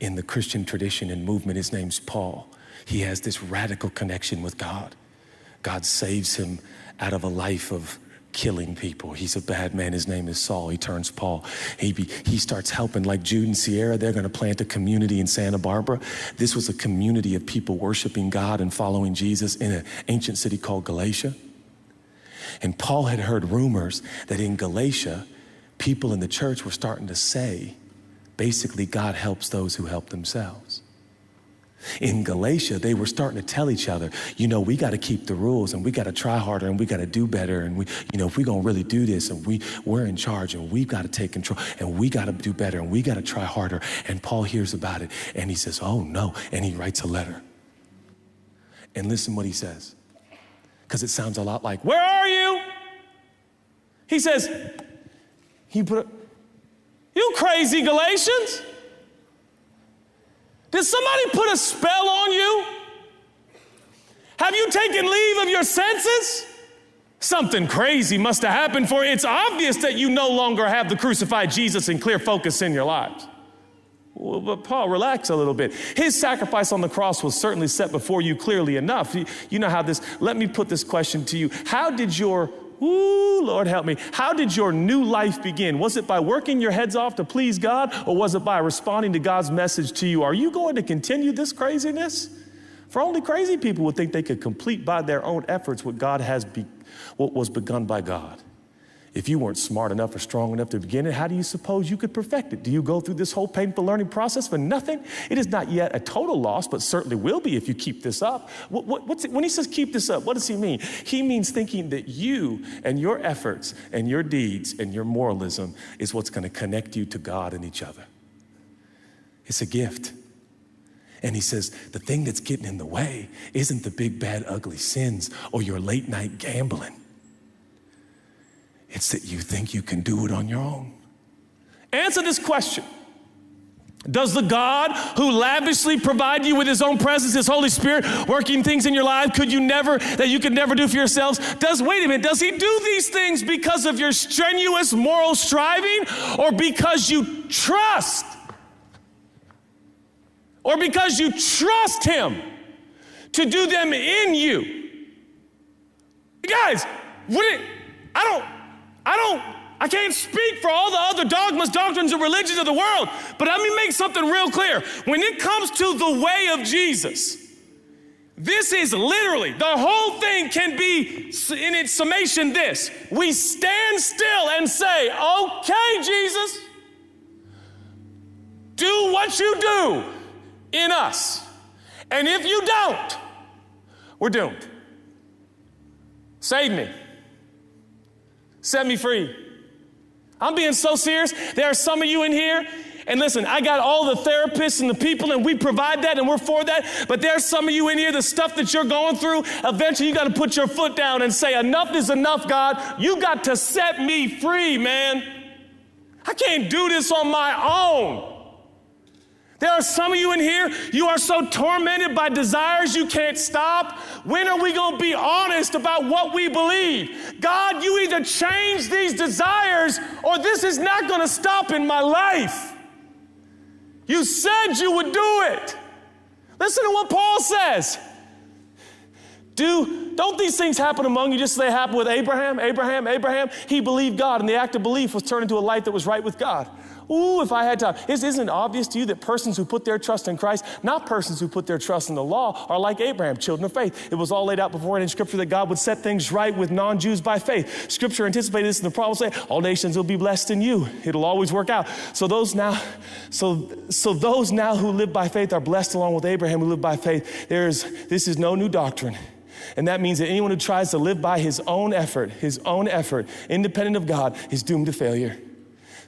in the Christian tradition and movement. His name's Paul. He has this radical connection with God. God saves him out of a life of killing people. He's a bad man. His name is Saul. He turns Paul. He starts helping, like Jude and Sierra. They're going to plant a community in Santa Barbara. This was a community of people worshiping God and following Jesus in an ancient city called Galatia. And Paul had heard rumors that in Galatia, people in the church were starting to say, basically, God helps those who help themselves. In Galatia, they were starting to tell each other, we got to keep the rules, and we got to try harder, and we got to do better, and if we're going to really do this, and we're in charge, and we've got to take control, and we got to do better, and we got to try harder. And Paul hears about it, and he says, oh no, and he writes a letter. And listen what he says, because it sounds a lot like, where are you? He says, you crazy Galatians. Did somebody put a spell on you? Have you taken leave of your senses? Something crazy must have happened, for it's obvious that you no longer have the crucified Jesus in clear focus in your lives. Well, but Paul, relax a little bit. His sacrifice on the cross was certainly set before you clearly enough. You know how let me put this question to you. How did your Lord help me. How did your new life begin? Was it by working your heads off to please God, or was it by responding to God's message to you? Are you going to continue this craziness? For only crazy people would think they could complete by their own efforts what was begun by God. If you weren't smart enough or strong enough to begin it, how do you suppose you could perfect it? Do you go through this whole painful learning process for nothing? It is not yet a total loss, but certainly will be if you keep this up. When he says keep this up, what does he mean? He means thinking that you and your efforts and your deeds and your moralism is what's going to connect you to God and each other. It's a gift. And he says, the thing that's getting in the way isn't the big, bad, ugly sins or your late night gambling. It's that you think you can do it on your own. Answer this question. Does the God who lavishly provide you with his own presence, his Holy Spirit, working things in your life that you could never do for yourselves? Does he do these things because of your strenuous moral striving, or because you trust? Or because you trust him to do them in you? Guys, I can't speak for all the other dogmas, doctrines, and religions of the world, but let me make something real clear. When it comes to the way of Jesus, this is literally, the whole thing can be, in its summation, this. We stand still and say, okay, Jesus, do what you do in us. And if you don't, we're doomed. Save me. Set me free. I'm being so serious. There are some of you in here, and listen, I got all the therapists and the people, and we provide that, and we're for that, but there's some of you in here, the stuff that you're going through, eventually you got to put your foot down and say, enough is enough, God. You got to set me free, man. I can't do this on my own. There are some of you in here, you are so tormented by desires you can't stop. When are we going to be honest about what we believe? God, you either change these desires or this is not going to stop in my life. You said you would do it. Listen to what Paul says. Don't these things happen among you just as they happened with Abraham? Abraham, he believed God, and the act of belief was turned into a life that was right with God. Ooh, if I had time. Isn't it obvious to you that persons who put their trust in Christ, not persons who put their trust in the law, are like Abraham, children of faith? It was all laid out beforehand in Scripture that God would set things right with non-Jews by faith. Scripture anticipated this in the promise, saying, all nations will be blessed in you. It'll always work out. So those now who live by faith are blessed along with Abraham who lived by faith. This is no new doctrine. And that means that anyone who tries to live by his own effort, independent of God, is doomed to failure.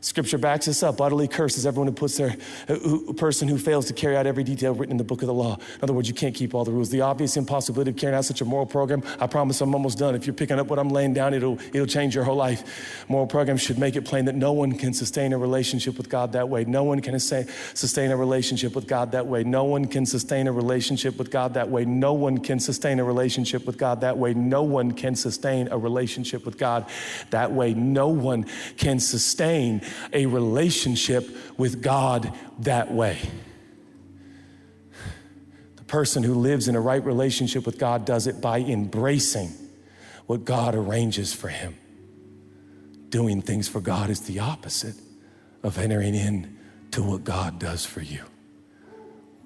Scripture backs us up. Utterly curses everyone person who fails to carry out every detail written in the book of the law. In other words, you can't keep all the rules. The obvious impossibility of carrying out such a moral program, I promise I'm almost done. If you're picking up what I'm laying down, it'll change your whole life. Moral programs should make it plain that no one can sustain a relationship with God that way. No one can sustain a relationship with God that way. No one can sustain a relationship with God that way. No one can sustain a relationship with God that way. No one can sustain a relationship with God that way. No one can sustain a relationship with God that way. The person who lives in a right relationship with God does it by embracing what God arranges for him. Doing things for God is the opposite of entering into what God does for you.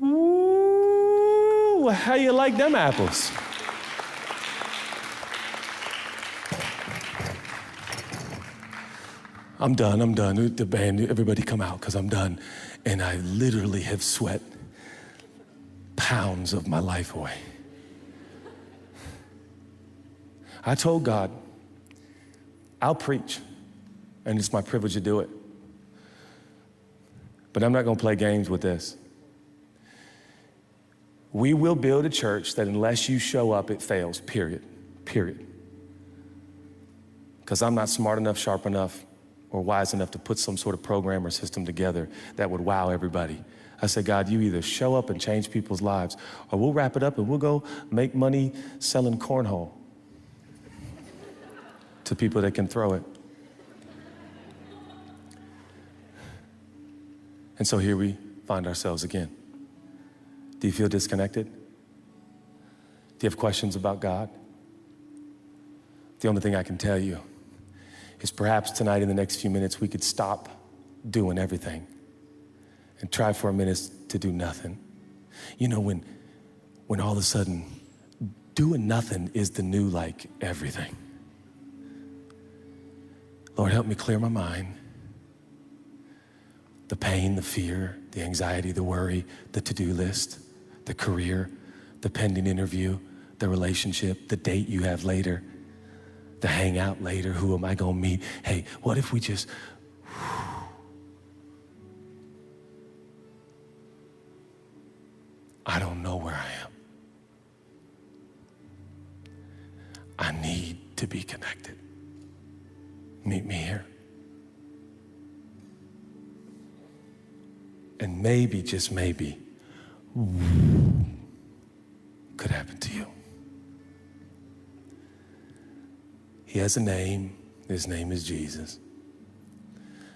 Ooh, how you like them apples? I'm done. The band, everybody come out, because I'm done. And I literally have sweat pounds of my life away. I told God, I'll preach, and it's my privilege to do it. But I'm not going to play games with this. We will build a church that unless you show up, it fails, period. Because I'm not smart enough, sharp enough, or wise enough to put some sort of program or system together that would wow everybody. I said, God, you either show up and change people's lives, or we'll wrap it up and we'll go make money selling cornhole to people that can throw it. And so here we find ourselves again. Do you feel disconnected? Do you have questions about God? The only thing I can tell you is perhaps tonight in the next few minutes we could stop doing everything and try for a minute to do nothing. You know, when all of a sudden doing nothing is the new like everything. Lord, help me clear my mind. The pain, the fear, the anxiety, the worry, the to-do list, the career, the pending interview, the relationship, the date you have later, the hangout later, who am I gonna meet? Hey, what if we just, I don't know where I am. I need to be connected. meet me here. And maybe, just maybe, could happen to you. He has a name. His name is Jesus.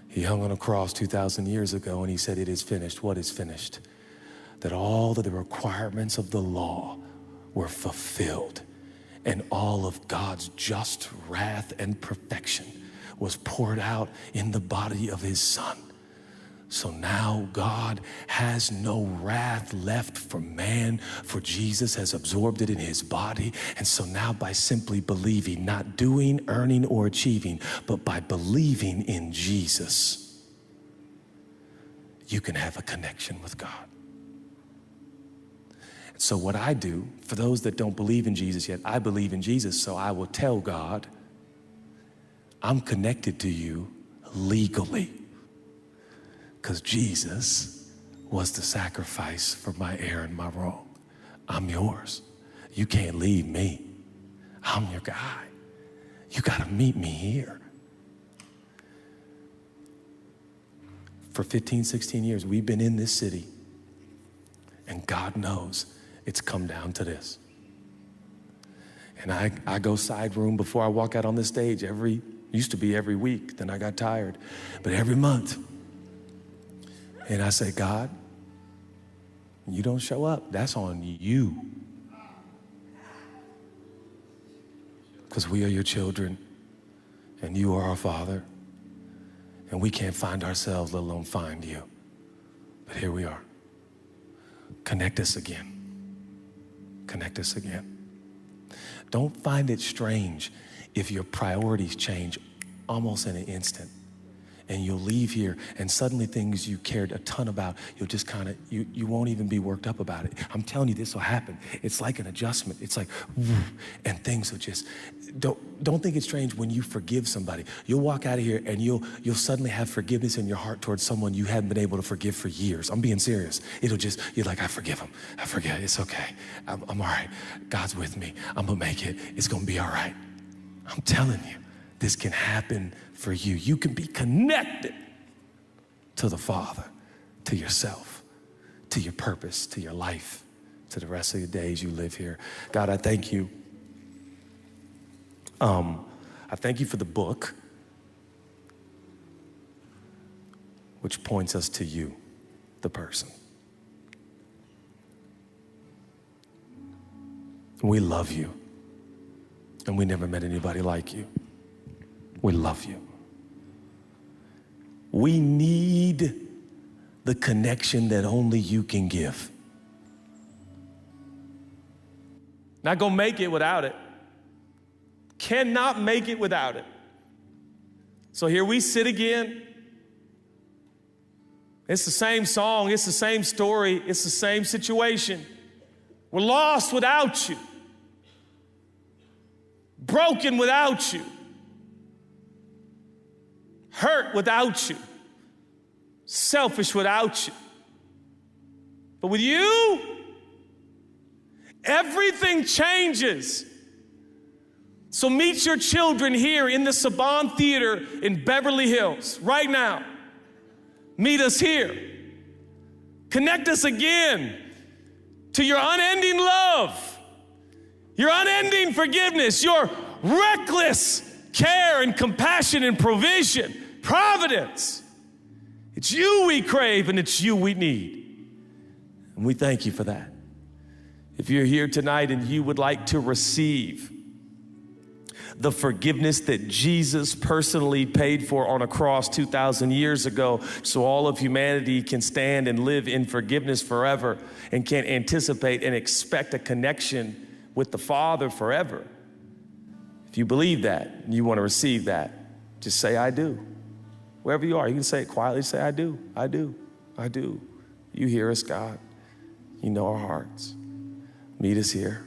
He hung on a cross 2,000 years ago and he said, it is finished. What is finished? That all of the requirements of the law were fulfilled and all of God's just wrath and perfection was poured out in the body of his son. So now God has no wrath left for man, for Jesus has absorbed it in his body. And so now by simply believing, not doing, earning, or achieving, but by believing in Jesus, you can have a connection with God. So what I do, for those that don't believe in Jesus yet, I believe in Jesus, so I will tell God, I'm connected to you legally. Because Jesus was the sacrifice for my error and my wrong. I'm yours. You can't leave me. I'm your guy. You got to meet me here. For 15, 16 years, we've been in this city. And God knows it's come down to this. And I go side room before I walk out on the stage used to be every week. Then I got tired. But every month. And I say, God, you don't show up. That's on you. Because we are your children and you are our Father. And we can't find ourselves, let alone find you. But here we are. Connect us again. Connect us again. Don't find it strange if your priorities change almost in an instant. And you'll leave here and suddenly things you cared a ton about, you'll just kind of, you won't even be worked up about it. I'm telling you, this will happen. It's like an adjustment. It's like, and things will just, don't think it's strange when you forgive somebody. You'll walk out of here and you'll suddenly have forgiveness in your heart towards someone you hadn't been able to forgive for years. I'm being serious. You're like, I forgive him. I forget. It's okay. I'm all right. God's with me. I'm gonna make it. It's gonna be all right. I'm telling you, this can happen for you. You can be connected to the Father, to yourself, to your purpose, to your life, to the rest of the days you live here. God, I thank you. I thank you for the book, which points us to you, the person. We love you, and we never met anybody like you. We love you. We need the connection that only you can give. Not gonna make it without it. Cannot make it without it. So here we sit again. It's the same song, it's the same story, it's the same situation. We're lost without you. Broken without you. Hurt without you. Selfish without you. But with you, everything changes. So meet your children here in the Saban Theater in Beverly Hills right now. Meet us here. Connect us again to your unending love, your unending forgiveness, your reckless care and compassion and provision, providence. It's you we crave and it's you we need. And we thank you for that. If you're here tonight and you would like to receive the forgiveness that Jesus personally paid for on a cross 2,000 years ago, so all of humanity can stand and live in forgiveness forever and can anticipate and expect a connection with the Father forever. If you believe that and you want to receive that, just say, I do. Wherever you are, you can say it quietly. Say, I do, I do, I do. You hear us, God. You know our hearts. Meet us here.